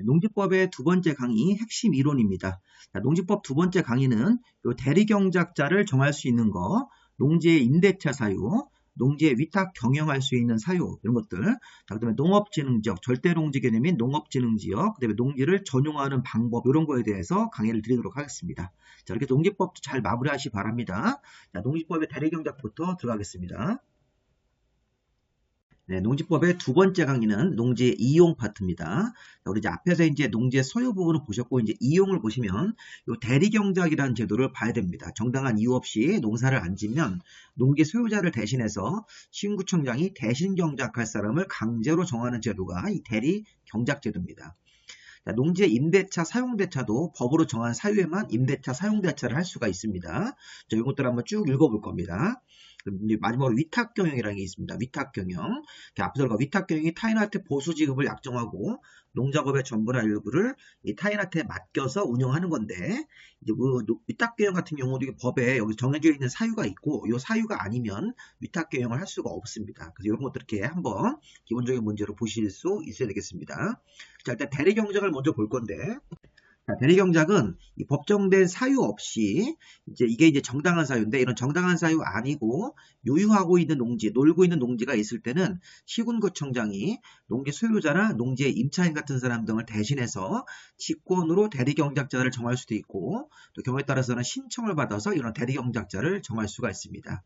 농지법의 두 번째 강의 핵심 이론입니다. 자, 농지법 두 번째 강의는 요 대리경작자를 정할 수 있는 거, 농지의 임대차 사유, 농지의 위탁 경영할 수 있는 사유 이런 것들, 자, 그다음에 농업진흥지역, 절대농지 개념인 농업진흥지역, 그다음에 농지를 전용하는 방법 이런 거에 대해서 강의를 드리도록 하겠습니다. 자, 이렇게 농지법도 잘 마무리하시 바랍니다. 자, 농지법의 대리경작부터 들어가겠습니다. 네, 농지법의 두 번째 강의는 농지의 이용 파트입니다. 우리 이제 앞에서 이제 농지의 소유 부분을 보셨고, 이제 이용을 보시면, 요 대리경작이라는 제도를 봐야 됩니다. 정당한 이유 없이 농사를 안 짓면 농지 소유자를 대신해서 시군구청장이 대신 경작할 사람을 강제로 정하는 제도가 이 대리경작 제도입니다. 자, 농지의 임대차, 사용대차도 법으로 정한 사유에만 임대차, 사용대차를 할 수가 있습니다. 자, 이것들 한번 쭉 읽어볼 겁니다. 이제 마지막으로 위탁경영이라는 게 있습니다. 위탁경영. 앞서가 위탁경영이 타인한테 보수지급을 약정하고 농작업의 전부나 일부를 이 타인한테 맡겨서 운영하는 건데, 이제 그 위탁경영 같은 경우도 이게 법에 여기 정해져 있는 사유가 있고, 이 사유가 아니면 위탁경영을 할 수가 없습니다. 그래서 이런 것들 이렇게 한번 기본적인 문제로 보실 수 있어야 되겠습니다. 자, 일단 대리경작을 먼저 볼 건데, 자, 대리경작은 이 법정된 사유 없이 이게 이제 정당한 사유인데, 이런 정당한 사유 아니고 유유하고 있는 농지, 놀고 있는 농지가 있을 때는 시군구청장이 농지 소유자나 농지의 임차인 같은 사람 등을 대신해서 직권으로 대리경작자를 정할 수도 있고, 또 경우에 따라서는 신청을 받아서 이런 대리경작자를 정할 수가 있습니다.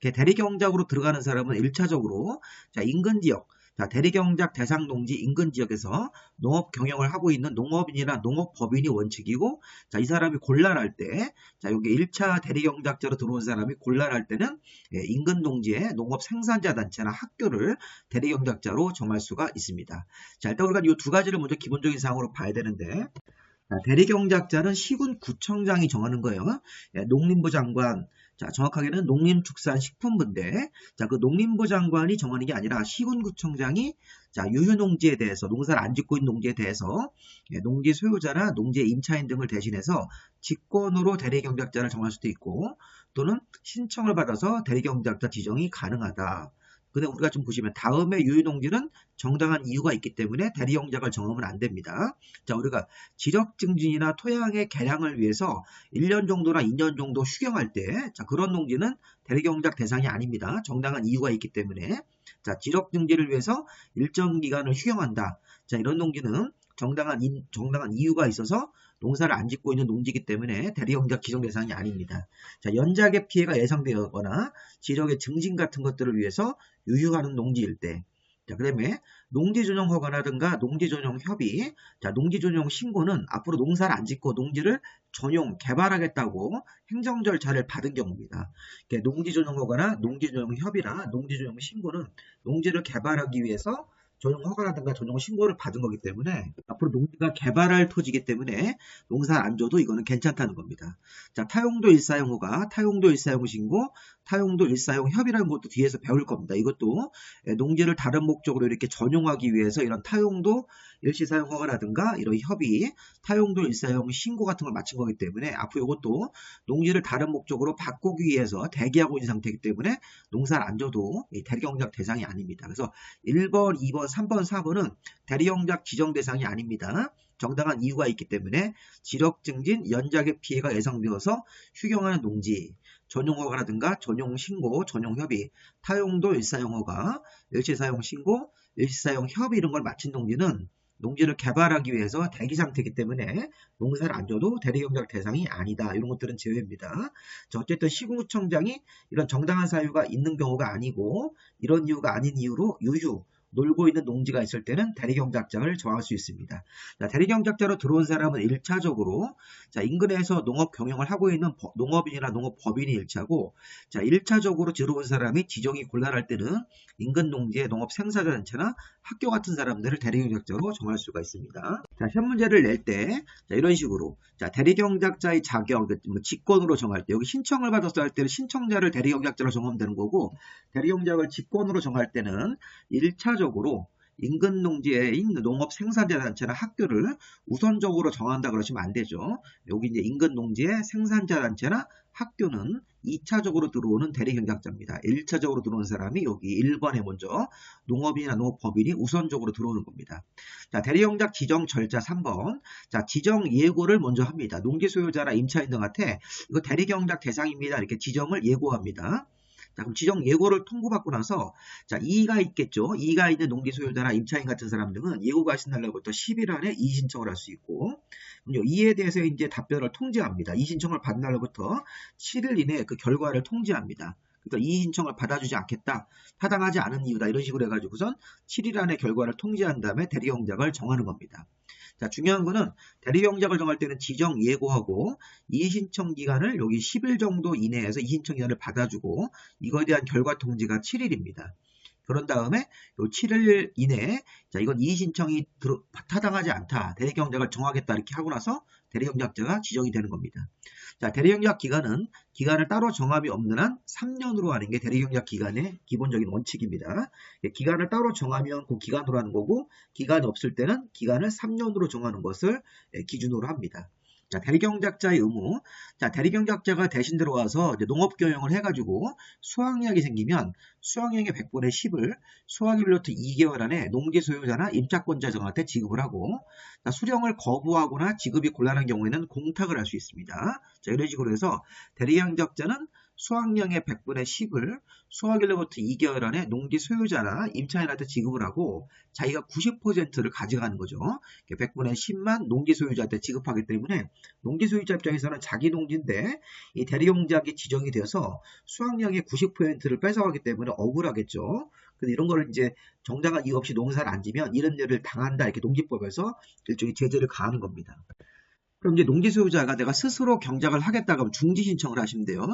대리경작으로 들어가는 사람은 1차적으로 자, 인근 지역, 자, 대리경작 대상 농지 인근 지역에서 농업 경영을 하고 있는 농업인이나 농업법인이 원칙이고, 자, 이 사람이 곤란할 때, 자, 여기 1차 대리경작자로 들어온 사람이 곤란할 때는 인근 농지의 농업 생산자 단체나 학교를 대리경작자로 정할 수가 있습니다. 자, 일단 우리가 이 두 가지를 먼저 기본적인 사항으로 봐야 되는데, 자, 대리경작자는 시군구청장이 정하는 거예요. 농림부 장관, 자, 정확하게는 농림축산식품부인데, 자, 그 농림부 장관이 정하는 게 아니라 시군구청장이 자, 유휴농지에 대해서, 농사를 안 짓고 있는 농지에 대해서 농지 소유자나 농지의 임차인 등을 대신해서 직권으로 대리경작자를 정할 수도 있고, 또는 신청을 받아서 대리경작자 지정이 가능하다. 근데 우리가 좀 보시면 다음에 유휴농지는 정당한 이유가 있기 때문에 대리경작을 정하면 안 됩니다. 자, 우리가 지적증진이나 토양의 개량을 위해서 1년 정도나 2년 정도 휴경할 때, 자, 그런 농지는 대리경작 대상이 아닙니다. 정당한 이유가 있기 때문에. 자, 지적증진을 위해서 일정 기간을 휴경한다. 자, 이런 농지는 정당한 이유가 있어서 농사를 안 짓고 있는 농지이기 때문에 대리경작 지정 대상이 아닙니다. 자, 연작의 피해가 예상되거나 지적의 증진 같은 것들을 위해서 유휴하는 농지일 때, 자, 그 다음에 농지전용 허가라든가 농지전용 협의, 자, 농지전용 신고는 앞으로 농사를 안 짓고 농지를 전용, 개발하겠다고 행정 절차를 받은 경우입니다. 농지전용 허가나 농지전용 협의나 농지전용 신고는 농지를 개발하기 위해서 전용 허가라든가 전용 신고를 받은 거기 때문에 앞으로 농지가 개발할 토지이기 때문에 농사 안 줘도 이거는 괜찮다는 겁니다. 자, 타용도 일사용 허가, 타용도 일사용 신고, 타용도 일사용 협의라는 것도 뒤에서 배울 겁니다. 이것도 농지를 다른 목적으로 이렇게 전용하기 위해서 이런 타용도 일시사용 허가라든가 이런 협의, 타용도 일사용 신고 같은 걸 마친 거기 때문에 앞으로 이것도 농지를 다른 목적으로 바꾸기 위해서 대기하고 있는 상태이기 때문에 농사를 안 줘도 대리경작 대상이 아닙니다. 그래서 1번, 2번, 3번, 4번은 대리경작 지정 대상이 아닙니다. 정당한 이유가 있기 때문에 지적증진, 연작의 피해가 예상되어서 휴경하는 농지, 전용허가라든가 전용신고, 전용협의, 타용도 일사용허가, 일시사용 신고, 일시사용 협의 이런 걸 마친 농지는 농지를 개발하기 위해서 대기 상태이기 때문에 농사를 안 줘도 대리경작 대상이 아니다. 이런 것들은 제외입니다. 자, 어쨌든 시군구청장이 이런 정당한 사유가 있는 경우가 아니고 이런 이유가 아닌 이유로 유휴, 놀고 있는 농지가 있을 때는 대리경작자를 정할 수 있습니다. 자, 대리경작자로 들어온 사람은 1차적으로 자, 인근에서 농업 경영을 하고 있는 농업인이나 농업법인이 1차고, 자, 1차적으로 들어온 사람이 지정이 곤란할 때는 인근 농지의 농업 생산자단체나 학교 같은 사람들을 대리경작자로 정할 수가 있습니다. 자, 시험 문제를 낼 때 이런 식으로 자, 대리경작자의 자격, 직권으로 정할 때 여기 신청을 받았을 할 때는 신청자를 대리경작자로 정하면 되는 거고, 대리경작을 직권으로 정할 때는 1차적으로 인근 농지인 농업 생산자단체나 학교를 우선적으로 정한다 그러시면 안 되죠. 여기 이제 인근 농지의 생산자단체나 학교는 2차적으로 들어오는 대리경작자입니다. 1차적으로 들어오는 사람이 여기 1번에 먼저 농업인이나 농업법인이 우선적으로 들어오는 겁니다. 자, 대리경작 지정 절차 3번. 자, 지정 예고를 먼저 합니다. 농지 소유자나 임차인 등한테 이거 대리경작 대상입니다. 이렇게 지정을 예고합니다. 자, 그럼 지정 예고를 통보받고 나서 자, 이의가 있겠죠. 이의가 있는 농지 소유자나 임차인 같은 사람 등은 예고가 하신 날로부터 10일 안에 이의 신청을 할 수 있고, 이에 대해서 이제 답변을 통지합니다. 이의 신청을 받은 날로부터 7일 이내에 그 결과를 통지합니다. 그러니까 이의 신청을 받아주지 않겠다, 타당하지 않은 이유다, 이런 식으로 해가지고선 7일 안에 결과를 통지한 다음에 대리경작을 정하는 겁니다. 자, 중요한 거는 대리경작을 정할 때는 지정 예고하고 이의 신청 기간을 여기 10일 정도 이내에서 이의 신청 기간을 받아주고 이거에 대한 결과 통지가 7일입니다. 그런 다음에 요 7일 이내에 자, 이건 이의 신청이 타당하지 않다, 대리경작을 정하겠다 이렇게 하고 나서 대리경작자가 지정이 되는 겁니다. 자, 대리경작 기간을 따로 정함이 없는 한 3년으로 하는 게 대리경작 기간의 기본적인 원칙입니다. 기간을 따로 정하면 그 기간으로 하는 거고, 기간이 없을 때는 기간을 3년으로 정하는 것을 기준으로 합니다. 자, 대리경작자의 의무. 자, 대리경작자가 대신 들어와서 이제 농업교영을 해가지고 수확량이 생기면 수확량의 100분의 10을 수확일로부터 2개월 안에 농지 소유자나 임차권자 등한테 지급을 하고, 자, 수령을 거부하거나 지급이 곤란한 경우에는 공탁을 할 수 있습니다. 자, 이런 식으로 해서 대리경작자는 수확량의 100분의 10을 수확일로부터 2개월 안에 농지 소유자나 임차인한테 지급을 하고 자기가 90%를 가져가는 거죠. 100분의 10만 농지 소유자한테 지급하기 때문에 농지 소유자 입장에서는 자기 농지인데 이 대리경작이 지정이 되어서 수확량의 90%를 뺏어가기 때문에 억울하겠죠. 근데 이런 거를 이제 정당한 이유 없이 농사를 안 지면 이런 일을 당한다, 이렇게 농지법에서 일종의 제재를 가하는 겁니다. 그럼 이제 농지 소유자가 내가 스스로 경작을 하겠다고 하면 중지 신청을 하시면 돼요.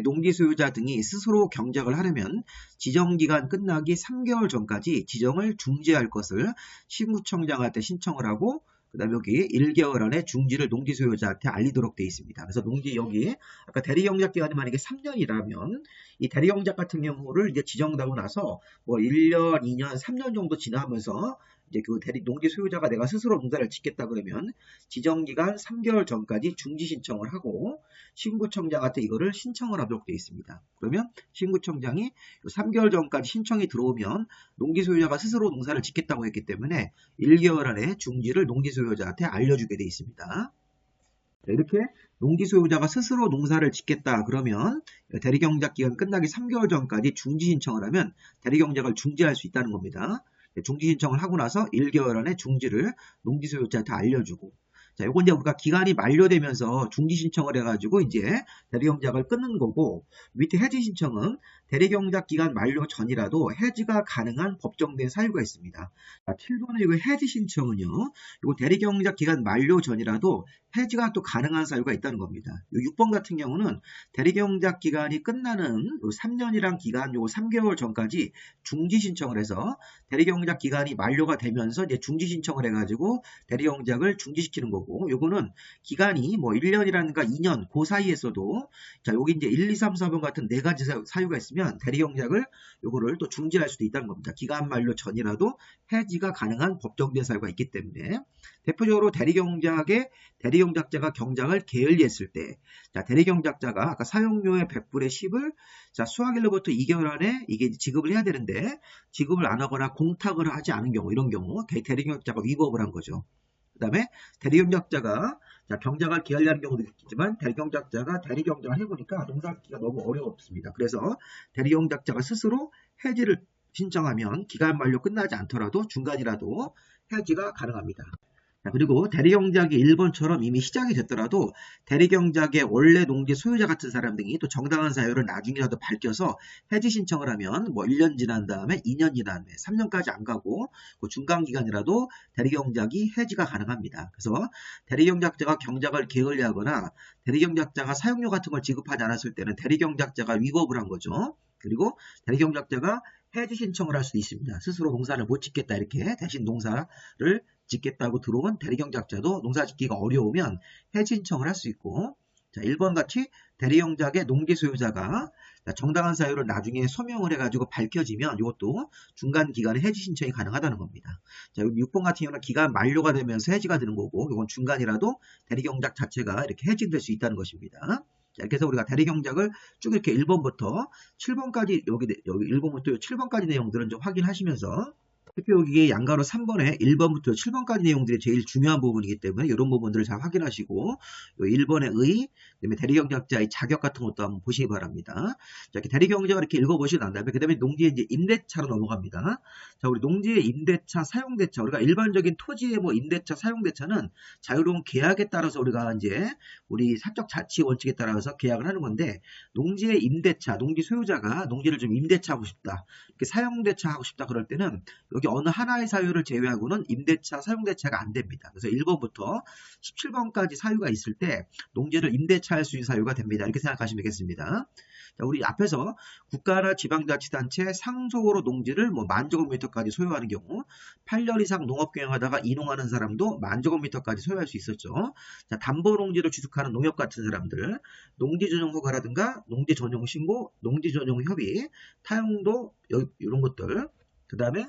농지 소유자 등이 스스로 경작을 하려면 지정기간 끝나기 3개월 전까지 지정을 중지할 것을 시군구청장한테 신청을 하고, 그 다음에 여기 1개월 안에 중지를 농지 소유자한테 알리도록 되어 있습니다. 그래서 농지 여기 아까 대리경작 기간이 만약에 3년이라면 이 대리경작 같은 경우를 이제 지정하고 나서 뭐 1년, 2년, 3년 정도 지나면서 이제 그 농지 소유자가 내가 스스로 농사를 짓겠다 그러면 지정기간 3개월 전까지 중지 신청을 하고 시군구청장한테 이거를 신청을 하도록 되어 있습니다. 그러면 시군구청장이 3개월 전까지 신청이 들어오면 농지 소유자가 스스로 농사를 짓겠다고 했기 때문에 1개월 안에 중지를 농지 소유자한테 알려주게 되어 있습니다. 이렇게 농지 소유자가 스스로 농사를 짓겠다 그러면 대리경작 기간 끝나기 3개월 전까지 중지 신청을 하면 대리경작을 중지할 수 있다는 겁니다. 중지 신청을 하고 나서 1개월 안에 중지를 농지 소유자한테 알려주고, 자, 요건 이제 우리가 기간이 만료되면서 중지 신청을 해가지고 이제 대리경작을 끊는 거고, 밑에 해지 신청은 대리경작 기간 만료 전이라도 해지가 가능한 법정된 사유가 있습니다. 자, 7번의 이거 해지 신청은요, 이거 대리경작 기간 만료 전이라도 해지가 또 가능한 사유가 있다는 겁니다. 6번 같은 경우는 대리경작 기간이 끝나는 3년이란 기간 요 3개월 전까지 중지 신청을 해서 대리경작 기간이 만료가 되면서 이제 중지 신청을 해가지고 대리경작을 중지시키는 거고, 요거는 기간이 뭐 1년이라든가 2년 그 사이에서도 자, 여기 이제 1, 2, 3, 4번 같은 네 가지 사유가 있으면 대리경작을 요거를 또 중지할 수도 있다는 겁니다. 기간 만료 전이라도 해지가 가능한 법정된 사유가 있기 때문에 대표적으로 대리경작자가 경작을 게을리했을 때, 자, 대리경작자가 아까 사용료의 100분의 10을 자, 수확일로부터 2개월 안에 이게 지급을 해야 되는데 지급을 안 하거나 공탁을 하지 않은 경우, 이런 경우 대리경작자가 위법을 한 거죠. 그 다음에 대리경작자가 자, 경작을 게을리하는 경우도 있겠지만 대리경작자가 대리경작을 해보니까 농사짓기가 너무 어렵습니다. 그래서 대리경작자가 스스로 해지를 신청하면 기간 만료 끝나지 않더라도 중간이라도 해지가 가능합니다. 자, 그리고 대리경작이 1번처럼 이미 시작이 됐더라도 대리경작의 원래 농지 소유자 같은 사람 등이 또 정당한 사유를 나중이라도 밝혀서 해지 신청을 하면 뭐 1년 지난 다음에 2년 지난 다음에 3년까지 안 가고 그 중간기간이라도 대리경작이 해지가 가능합니다. 그래서 대리경작자가 경작을 게을리하거나 대리경작자가 사용료 같은 걸 지급하지 않았을 때는 대리경작자가 위법을 한 거죠. 그리고 대리경작자가 해지 신청을 할 수도 있습니다. 스스로 농사를 못 짓겠다 이렇게 대신 농사를 짓겠다고 들어온 대리경작자도 농사 짓기가 어려우면 해지 신청을 할 수 있고, 자, 1번 같이 대리경작의 농지 소유자가 정당한 사유를 나중에 소명을 해가지고 밝혀지면 이것도 중간 기간에 해지 신청이 가능하다는 겁니다. 자, 6번 같은 경우는 기간 만료가 되면서 해지가 되는 거고, 이건 중간이라도 대리경작 자체가 이렇게 해지될 수 있다는 것입니다. 자, 이렇게 해서 우리가 대리경작을 쭉 이렇게 1번부터 7번까지, 여기 1번부터 7번까지 내용들은 좀 확인하시면서, 특히 여기 양가로 3번에 1번부터 7번까지 내용들이 제일 중요한 부분이기 때문에 이런 부분들을 잘 확인하시고 1번의 의, 그다음에 대리경작자의 자격 같은 것도 한번 보시기 바랍니다. 자, 이렇게 대리경작을 이렇게 읽어보시고 난 다음에 그다음에 농지의 이제 임대차로 넘어갑니다. 자, 우리 농지의 임대차, 사용대차, 우리가 일반적인 토지의 뭐 임대차, 사용대차는 자유로운 계약에 따라서 우리가 이제 우리 사적 자치 원칙에 따라서 계약을 하는 건데, 농지의 임대차, 농지 소유자가 농지를 좀 임대차하고 싶다, 이렇게 사용대차하고 싶다 그럴 때는 여기 어느 하나의 사유를 제외하고는 임대차, 사용대차가 안 됩니다. 그래서 1번부터 17번까지 사유가 있을 때 농지를 임대차할 수 있는 사유가 됩니다. 이렇게 생각하시면 되겠습니다. 자, 우리 앞에서 국가나 지방자치단체 상속으로 농지를 뭐 10,000제곱미터까지 소유하는 경우 8년 이상 농업경영하다가 이농하는 사람도 10,000제곱미터까지 소유할 수 있었죠. 자, 담보농지를 취득하는 농협 같은 사람들, 농지전용허가라든가 농지전용신고, 농지전용협의, 타용도 이런 것들, 그 다음에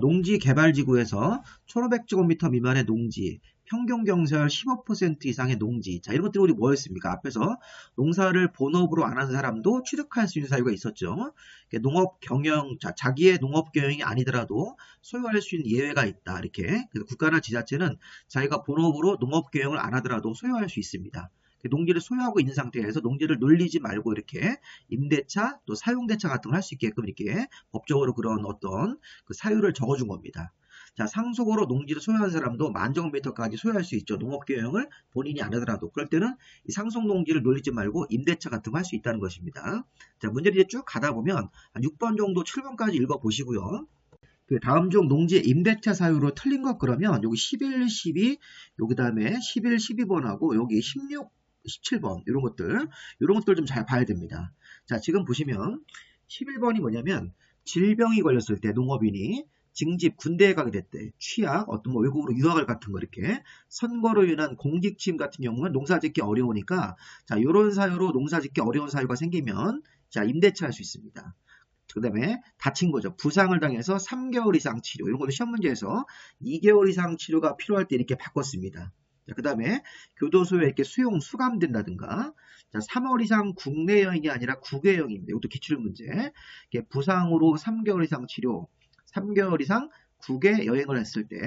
농지개발지구에서 1,500제곱미터 미만의 농지, 평균경세율 15% 이상의 농지. 자, 이런 것들이 우리 뭐였습니까? 앞에서 농사를 본업으로 안 하는 사람도 취득할 수 있는 사유가 있었죠. 농업 경영, 자기의 농업 경영이 아니더라도 소유할 수 있는 예외가 있다. 이렇게. 그래서 국가나 지자체는 자기가 본업으로 농업 경영을 안 하더라도 소유할 수 있습니다. 농지를 소유하고 있는 상태에서 농지를 놀리지 말고 이렇게 임대차 또 사용대차 같은 걸 할 수 있게끔 이렇게 법적으로 그런 어떤 그 사유를 적어준 겁니다. 자, 상속으로 농지를 소유한 사람도 10,000제곱미터까지 소유할 수 있죠. 농업경영을 본인이 안 하더라도. 그럴 때는 이 상속 농지를 놀리지 말고 임대차 같은 거 할 수 있다는 것입니다. 자, 문제를 이제 쭉 가다 보면 한 6번 정도 7번까지 읽어보시고요. 그 다음 중 농지의 임대차 사유로 틀린 것 그러면 여기 11, 12, 여기 다음에 11, 12번하고 여기 16, 17번 이런 것들 좀 잘 봐야 됩니다. 자, 지금 보시면 11번이 뭐냐면 질병이 걸렸을 때 농업인이 징집, 군대에 가게 됐대, 취약, 어떤 뭐 외국으로 유학을 같은 거 이렇게 선거로 인한 공직침 같은 경우는 농사짓기 어려우니까 자, 이런 사유로 농사짓기 어려운 사유가 생기면 자, 임대차 할 수 있습니다. 그 다음에 다친 거죠. 부상을 당해서 3개월 이상 치료, 이런 것도 시험 문제에서 2개월 이상 치료가 필요할 때 이렇게 바꿨습니다. 그 다음에 교도소에 이렇게 수감된다든가, 자, 3월 이상 국내 여행이 아니라 국외 여행입니다. 이것도 기출문제. 부상으로 3개월 이상 치료, 3개월 이상 국외 여행을 했을 때,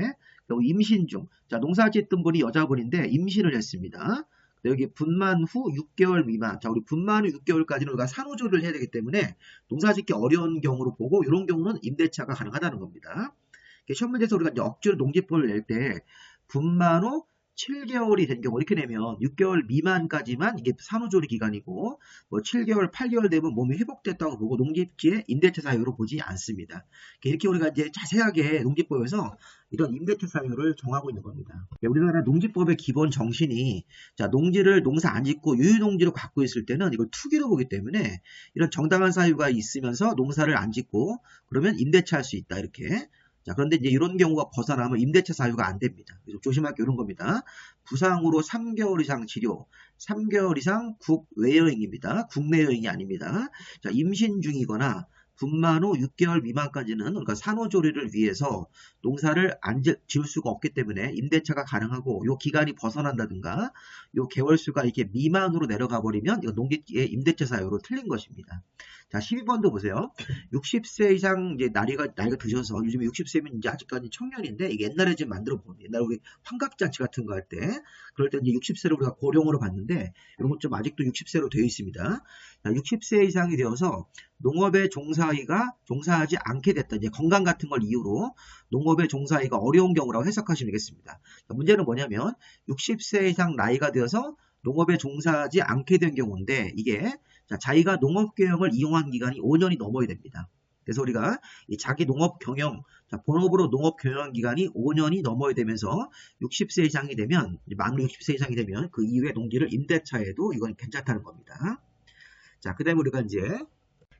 그리고 임신 중, 자, 농사 짓던 분이 여자분인데 임신을 했습니다. 여기 분만 후 6개월 미만, 자, 우리 분만 후 6개월까지는 우리가 산후조리를 해야 되기 때문에 농사 짓기 어려운 경우로 보고, 이런 경우는 임대차가 가능하다는 겁니다. 시험 문제에서 우리가 이제 억지로 농지법을 낼 때 분만 후 7개월이 된 경우 이렇게 내면 6개월 미만까지만 이게 산후조리 기간이고, 뭐 7개월, 8개월 되면 몸이 회복됐다고 보고 농지지의 임대차 사유로 보지 않습니다. 이렇게 우리가 이제 자세하게 농지법에서 이런 임대차 사유를 정하고 있는 겁니다. 우리나라 농지법의 기본 정신이, 자, 농지를 농사 안 짓고 유유농지로 갖고 있을 때는 이걸 투기로 보기 때문에 이런 정당한 사유가 있으면서 농사를 안 짓고 그러면 임대차 할 수 있다, 이렇게. 자, 그런데 이제 이런 경우가 벗어나면 임대차 사유가 안 됩니다. 그래서 조심할 게 이런 겁니다. 부상으로 3개월 이상 치료, 3개월 이상 국외 여행입니다. 국내 여행이 아닙니다. 자, 임신 중이거나 분만 후 6개월 미만까지는, 그러니까 산후조리를 위해서 농사를 안 지을 수가 없기 때문에 임대차가 가능하고, 요 기간이 벗어난다든가 요 개월수가 이렇게 미만으로 내려가 버리면 이거 농지의 임대차 사유로 틀린 것입니다. 자, 12번도 보세요. 60세 이상 이제 나이가 드셔서, 요즘에 60세면 이제 아직까지 청년인데, 이게 옛날에 좀 만들어 보면, 옛날에 우리 환갑잔치 같은 거 할 때, 그럴 때 이제 60세를 우리가 고령으로 봤는데, 이런 것 좀 아직도 60세로 되어 있습니다. 자, 60세 이상이 되어서 농업에 종사하지 않게 됐다, 이제 건강 같은 걸 이유로 농업에 종사하기가 어려운 경우라고 해석하시면 되겠습니다. 자, 문제는 뭐냐면 60세 이상 나이가 되어서 농업에 종사하지 않게 된 경우인데, 이게 자기가 농업경영을 이용한 기간이 5년이 넘어야 됩니다. 그래서 우리가 이 자기 농업경영, 본업으로 농업경영한 기간이 5년이 넘어야 되면서 60세 이상이 되면, 만으로 60세 이상이 되면 그 이후에 농지를 임대차해도 이건 괜찮다는 겁니다. 자, 그 다음에 우리가 이제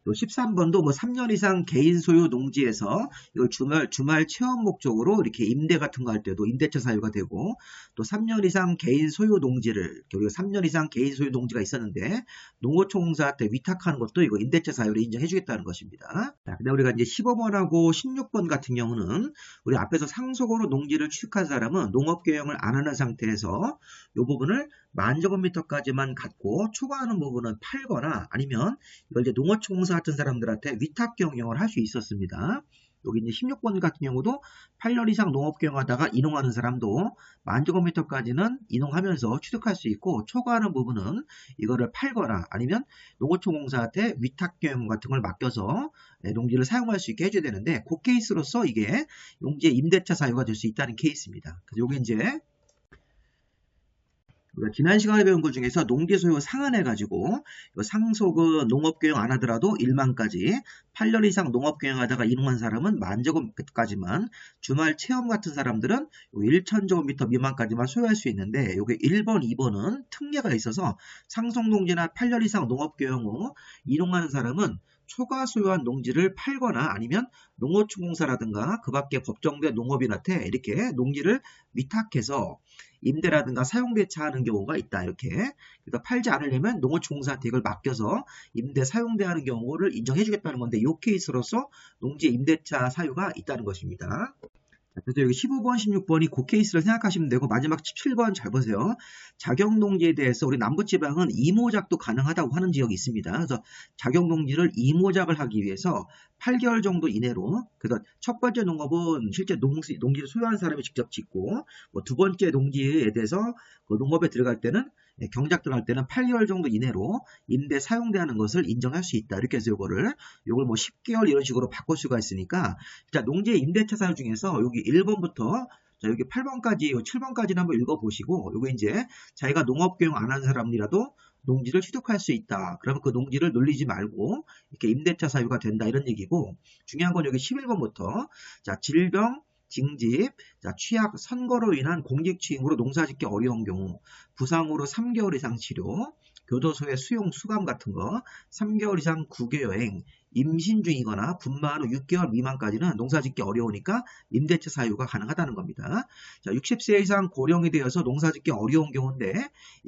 요 13번도 뭐 3년 이상 개인 소유 농지에서 이걸 주말 체험 목적으로 이렇게 임대 같은 거 할 때도 임대차 사유가 되고, 또 3년 이상 개인 소유 농지를, 우리가 3년 이상 개인 소유 농지가 있었는데 농어촌공사 때 위탁하는 것도 이거 임대차 사유로 인정해 주겠다는 것입니다. 자, 근데 우리가 이제 15번하고 16번 같은 경우는 우리 앞에서 상속으로 농지를 취득한 사람은 농업계획을 안 하는 상태에서 이 부분을 10,000제곱미터까지만 갖고 초과하는 부분은 팔거나 아니면 이걸 이제 농어촌공사 같은 사람들한테 위탁 경영을 할 수 있었습니다. 여기 이제 16번 같은 경우도 8년 이상 농업 경영하다가 이농하는 사람도 10,000제곱미터까지는 이농하면서 취득할 수 있고, 초과하는 부분은 이거를 팔거나 아니면 농어촌공사한테 위탁 경영 같은 걸 맡겨서 농지를 사용할 수 있게 해줘야 되는데, 그 케이스로서 이게 농지의 임대차 사유가 될 수 있다는 케이스입니다. 그래서 이게 이제 우리가 지난 시간에 배운 것 중에서 농지 소유 상한해가지고 상속은 농업경영 안 하더라도 1만까지, 8년 이상 농업경영하다가 이농한 사람은 10,000제곱미터까지만, 주말 체험 같은 사람들은 1,000제곱미터 미만까지만 소유할 수 있는데, 요게 1번, 2번은 특례가 있어서 상속농지나 8년 이상 농업경영 후 이농하는 사람은 초과 소유한 농지를 팔거나 아니면 농어촌공사라든가 그 밖에 법정된 농업인한테 이렇게 농지를 위탁해서 임대라든가 사용대차하는 경우가 있다. 이렇게. 그러니까 팔지 않으려면 농어촌공사한테 이걸 맡겨서 임대 사용대하는 경우를 인정해 주겠다는 건데, 이 케이스로서 농지 임대차 사유가 있다는 것입니다. 그래서 여기 15번, 16번이 그 케이스를 생각하시면 되고, 마지막 17번 잘 보세요. 자격농지에 대해서 우리 남부지방은 이모작도 가능하다고 하는 지역이 있습니다. 그래서 자격농지를 이모작을 하기 위해서 8개월 정도 이내로, 그래서 첫 번째 농업은 실제 농지를 소유한 사람이 직접 짓고, 뭐 두 번째 농지에 대해서 그 농업에 들어갈 때는, 경작 들어갈 때는 8개월 정도 이내로 임대 사용되는 것을 인정할 수 있다. 이렇게 해서 요걸 뭐 10개월 이런 식으로 바꿀 수가 있으니까, 자, 농지의 임대차 사유 중에서 여기 1번부터 자, 여기 8번까지, 7번까지는 한번 읽어보시고, 요거 이제 자기가 농업경영 안 하는 사람이라도 농지를 취득할 수 있다. 그러면 그 농지를 놀리지 말고 이렇게 임대차 사유가 된다. 이런 얘기고, 중요한 건 여기 11번부터 자, 질병, 징집, 자, 취약, 선거로 인한 공직추행으로 농사짓기 어려운 경우, 부상으로 3개월 이상 치료, 교도소의 수용 수감 같은 거, 3개월 이상 국외여행, 임신 중이거나 분만 후 6개월 미만까지는 농사짓기 어려우니까 임대차 사유가 가능하다는 겁니다. 자, 60세 이상 고령이 되어서 농사짓기 어려운 경우인데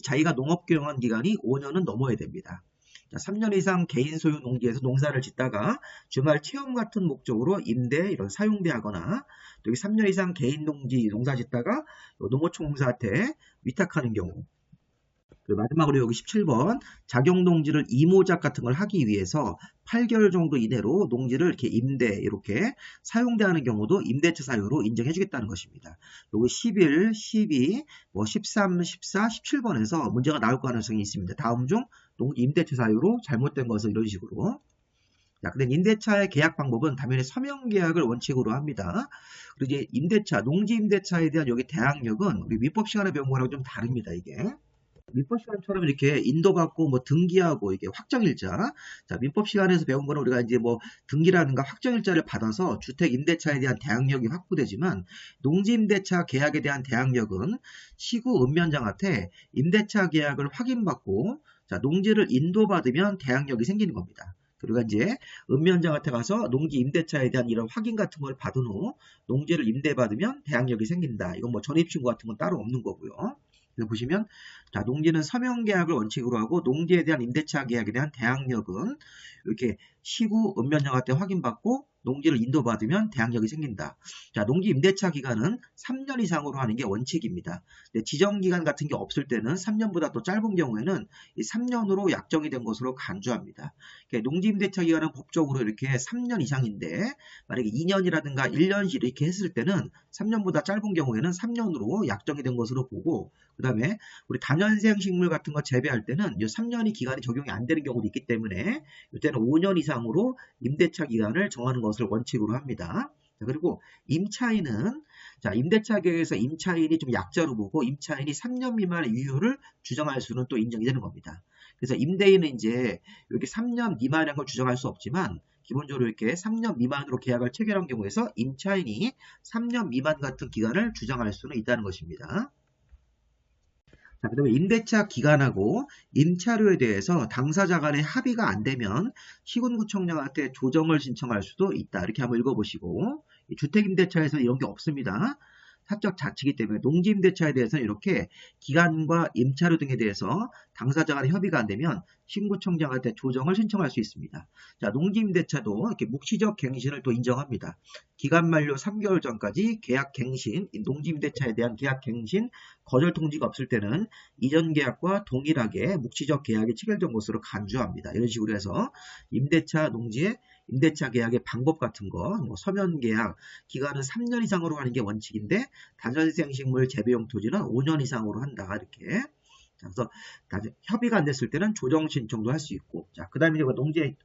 자기가 농업경영한 기간이 5년은 넘어야 됩니다. 자, 3년 이상 개인 소유 농지에서 농사를 짓다가 주말 체험 같은 목적으로 임대 이런 사용대하거나, 여기 3년 이상 개인 농지 농사 짓다가 농어촌공사한테 위탁하는 경우, 마지막으로 여기 17번 자격농지를 이모작 같은 걸 하기 위해서 8개월 정도 이내로 농지를 이렇게 임대 이렇게 사용대하는 경우도 임대차 사유로 인정해 주겠다는 것입니다. 여기 11, 12, 뭐 13, 14, 17번에서 문제가 나올 가능성이 있습니다. 다음 중 농지 임대차 사유로 잘못된 것은 이런 식으로. 자, 근데 임대차의 계약 방법은 당연히 서명 계약을 원칙으로 합니다. 그리고 이제 임대차, 농지 임대차에 대한 여기 대항력은 우리 민법 시간에 배운 거랑 좀 다릅니다, 이게. 민법 시간처럼 이렇게 인도받고 뭐 등기하고 이게 확정일자. 자, 민법 시간에서 배운 거는 우리가 이제 뭐 등기라든가 확정일자를 받아서 주택 임대차에 대한 대항력이 확보되지만, 농지 임대차 계약에 대한 대항력은 시구 읍면장한테 임대차 계약을 확인받고, 자, 농지를 인도받으면 대항력이 생기는 겁니다. 그리고 이제 읍면장한테 가서 농지 임대차에 대한 이런 확인 같은 걸 받은 후 농지를 임대받으면 대항력이 생긴다. 이건 뭐 전입신고 같은 건 따로 없는 거고요. 여기 보시면, 자, 농지는 서명 계약을 원칙으로 하고 농지에 대한 임대차 계약에 대한 대항력은 이렇게 시구 읍면장한테 확인받고 농지를 인도받으면 대항력이 생긴다. 자, 농지 임대차 기간은 3년 이상으로 하는 게 원칙입니다. 지정기간 같은 게 없을 때는 3년보다 또 짧은 경우에는 이 3년으로 약정이 된 것으로 간주합니다. 농지 임대차 기간은 법적으로 이렇게 3년 이상인데, 만약에 2년이라든가 1년씩 이렇게 했을 때는 3년보다 짧은 경우에는 3년으로 약정이 된 것으로 보고, 그 다음에 우리 다년생 식물 같은 거 재배할 때는 이 3년이 기간이 적용이 안 되는 경우도 있기 때문에 이때는 5년 이상으로 임대차 기간을 정하는 것을 원칙으로 합니다. 자, 그리고 임차인은, 자, 임대차 계획에서 임차인이 좀 약자로 보고 임차인이 3년 미만의 유효를 주장할 수는 또 인정이 되는 겁니다. 그래서 임대인은 이제 이렇게 3년 미만의 걸 주장할 수 없지만, 기본적으로 이렇게 3년 미만으로 계약을 체결한 경우에서 임차인이 3년 미만 같은 기간을 주장할 수는 있다는 것입니다. 자, 그다음에 임대차 기간하고 임차료에 대해서 당사자 간의 합의가 안 되면 시군구청장한테 조정을 신청할 수도 있다. 이렇게 한번 읽어보시고, 이 주택임대차에서는 이런 게 없습니다. 사적 자치기 때문에 농지임대차에 대해서는 이렇게 기간과 임차료 등에 대해서 당사자 간의 협의가 안 되면 시군구청장한테 조정을 신청할 수 있습니다. 자, 농지임대차도 이렇게 묵시적 갱신을 또 인정합니다. 기간 만료 3개월 전까지 계약 갱신, 농지임대차에 대한 계약 갱신 거절 통지가 없을 때는 이전 계약과 동일하게 묵시적 계약이 체결된 것으로 간주합니다. 이런 식으로 해서 임대차 농지의 임대차 계약의 방법 같은 거, 뭐 서면 계약 기간은 3년 이상으로 하는 게 원칙인데 다전생식물 재배용 토지는 5년 이상으로 한다. 이렇게. 자, 그래서 협의가 안 됐을 때는 조정 신청도 할 수 있고, 자, 그다음에 농지의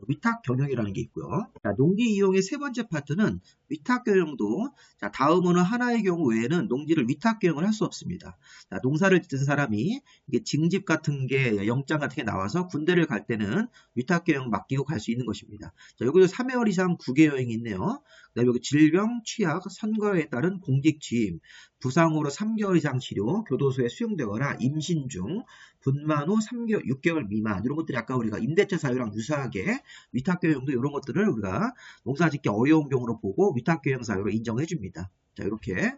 위탁 경영이라는 게 있고요. 자, 농지 이용의 세 번째 파트는 위탁 경영도, 자, 다음 어느 하나의 경우 외에는 농지를 위탁 경영을 할 수 없습니다. 자, 농사를 짓는 사람이 이게 징집 같은 게 영장 같은 게 나와서 군대를 갈 때는 위탁 경영 맡기고 갈 수 있는 것입니다. 자, 여기도 3개월 이상 구개여행이 있네요. 그다음에 여기 질병, 취약, 선거에 따른 공직 취임, 부상으로 3개월 이상 치료, 교도소에 수용되거나 임신 중, 분만 후 3개월, 6개월 미만, 이런 것들이 아까 우리가 임대차 사유랑 유사하게 위탁교형도 이런 것들을 우리가 농사짓기 어려운 경우로 보고 위탁교형 사유로 인정해 줍니다. 자, 이렇게.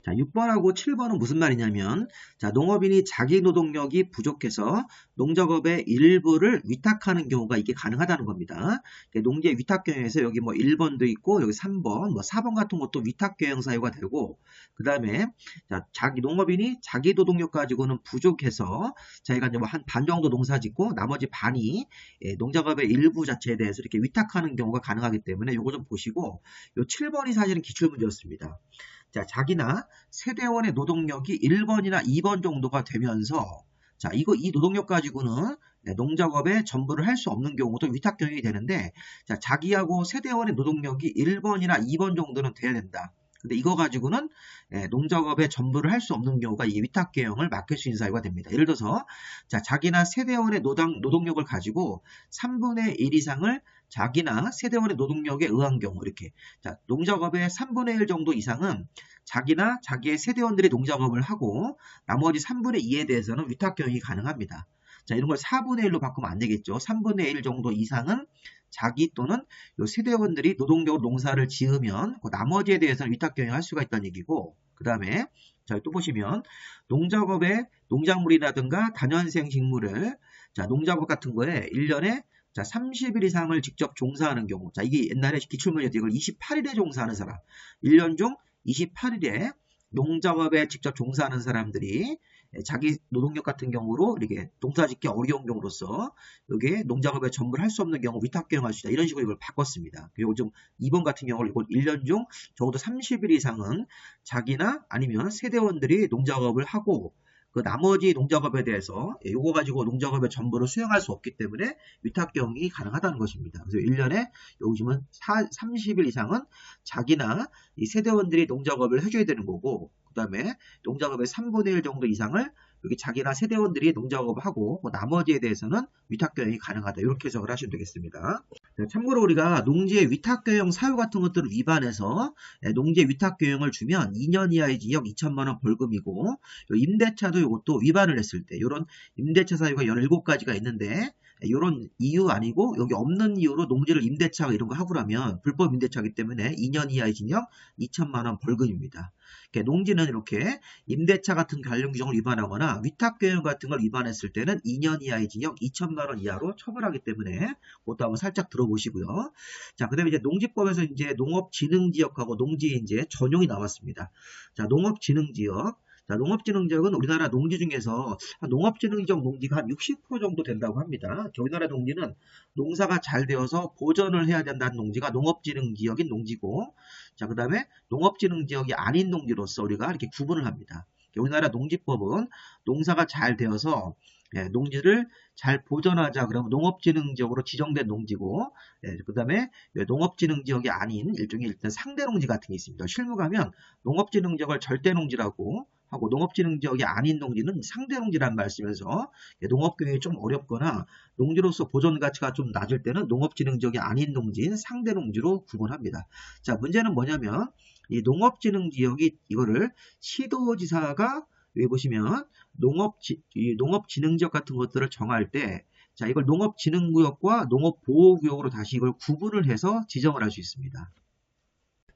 자, 6번하고 7번은 무슨 말이냐면, 자, 농업인이 자기 노동력이 부족해서 농작업의 일부를 위탁하는 경우가 이게 가능하다는 겁니다. 농지의 위탁 경영에서 여기 뭐 1번도 있고, 여기 3번, 뭐 4번 같은 것도 위탁 경영 사유가 되고, 그 다음에, 자, 농업인이 자기 노동력 가지고는 부족해서, 자기가 이제 뭐 한 반 정도 농사 짓고, 나머지 반이 농작업의 일부 자체에 대해서 이렇게 위탁하는 경우가 가능하기 때문에 요거 좀 보시고, 요 7번이 사실은 기출문제였습니다. 자, 자기나 세대원의 노동력이 1번이나 2번 정도가 되면서, 자, 이 노동력 가지고는 농작업에 전부를 할 수 없는 경우도 위탁 경영이 되는데, 자, 자기하고 세대원의 노동력이 1번이나 2번 정도는 돼야 된다. 근데 이거 가지고는 농작업에 전부를 할 수 없는 경우가 이 위탁 경영을 맡길 수 있는 사유가 됩니다. 예를 들어서, 자, 자기나 세대원의 노동력을 가지고 3분의 1 이상을 자기나 세대원의 노동력에 의한 경우, 이렇게. 자, 농작업의 3분의 1 정도 이상은 자기나 자기의 세대원들이 농작업을 하고 나머지 3분의 2에 대해서는 위탁 경영이 가능합니다. 자, 이런 걸 4분의 1로 바꾸면 안 되겠죠. 3분의 1 정도 이상은 자기 또는 요 세대원들이 노동력으로 농사를 지으면 그 나머지에 대해서는 위탁 경영할 수가 있다는 얘기고, 그 다음에 자, 또 보시면 농작업에 농작물이라든가 다년생 식물을, 자, 농작업 같은 거에 1년에 자, 30일 이상을 직접 종사하는 경우, 자, 이게 옛날에 기출문제였는데 이걸 28일에 종사하는 사람, 1년 중 28일에 농작업에 직접 종사하는 사람들이 자기 노동력 같은 경우로 이렇게 농사짓기 어려운 경우로서 여기에 농작업에 전부를 할 수 없는 경우 위탁 경영할 수 있다. 이런 식으로 이걸 바꿨습니다. 그리고 좀 2번 같은 경우를 이걸 1년 중 적어도 30일 이상은 자기나 아니면 세대원들이 농작업을 하고 그 나머지 농작업에 대해서 요거 가지고 농작업의 전부를 수행할 수 없기 때문에 위탁 경영이 가능하다는 것입니다. 그래서 1년에 요즘은 30일 이상은 자기나 이 세대원들이 농작업을 해줘야 되는 거고, 그 다음에 농작업의 3분의 1 정도 이상을 여기 자기나 세대원들이 농작업을 하고 뭐 나머지에 대해서는 위탁 경영이 가능하다. 이렇게 해석을 하시면 되겠습니다. 참고로 우리가 농지의 위탁 경영 사유 같은 것들을 위반해서 농지의 위탁 경영을 주면 2년 이하의 징역 2천만 원 벌금이고, 임대차도 이것도 위반을 했을 때 이런 임대차 사유가 17가지가 있는데 이런 이유 아니고 여기 없는 이유로 농지를 임대차 이런 거 하고 나면 불법 임대차이기 때문에 2년 이하의 징역 2천만 원 벌금입니다. 농지는 이렇게 임대차 같은 관련 규정을 위반하거나 위탁 경영 같은 걸 위반했을 때는 2년 이하의 징역 2천만 원 이하로 처벌하기 때문에 그것도 한번 살짝 들어보시고요. 자, 그다음에 이제 농지법에서 이제 농업진흥지역하고 농지 이제 전용이 나왔습니다. 자, 농업진흥지역. 자, 농업진흥지역은 우리나라 농지 중에서 농업진흥지역 농지가 한 60% 정도 된다고 합니다. 우리나라 농지는 농사가 잘 되어서 보전을 해야 된다는 농지가 농업진흥지역인 농지고, 자, 그 다음에 농업진흥지역이 아닌 농지로서 우리가 이렇게 구분을 합니다. 우리나라 농지법은 농사가 잘 되어서 농지를 잘 보전하자 그러면 농업진흥지역으로 지정된 농지고, 그 다음에 농업진흥지역이 아닌 일종의 일단 상대농지 같은 게 있습니다. 실무 가면 농업진흥지역을 절대농지라고 하고 농업진흥지역이 아닌 농지는 상대농지라는 말씀에서 농업경영이 좀 어렵거나 농지로서 보존 가치가 좀 낮을 때는 농업진흥지역이 아닌 농지인 상대농지로 구분합니다. 자, 문제는 뭐냐면 이 농업진흥지역이 이거를 시도지사가 여기 보시면 이 농업진흥지역 같은 것들을 정할 때, 자, 이걸 농업진흥구역과 농업보호구역으로 다시 이걸 구분을 해서 지정을 할 수 있습니다.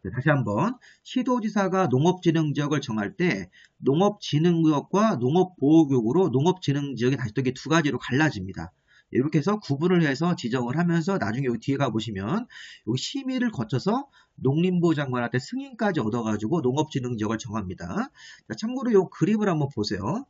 네, 다시 한번 시도지사가 농업진흥지역을 정할 때 농업진흥구역과 농업보호구역으로 농업진흥지역이 다시 또 이게 두 가지로 갈라집니다. 이렇게 해서 구분을 해서 지정을 하면서 나중에 여기 뒤에 가보시면 여기 심의를 거쳐서 농림부 장관한테 승인까지 얻어가지고 농업진흥지역을 정합니다. 자, 참고로 이 그림을 한번 보세요.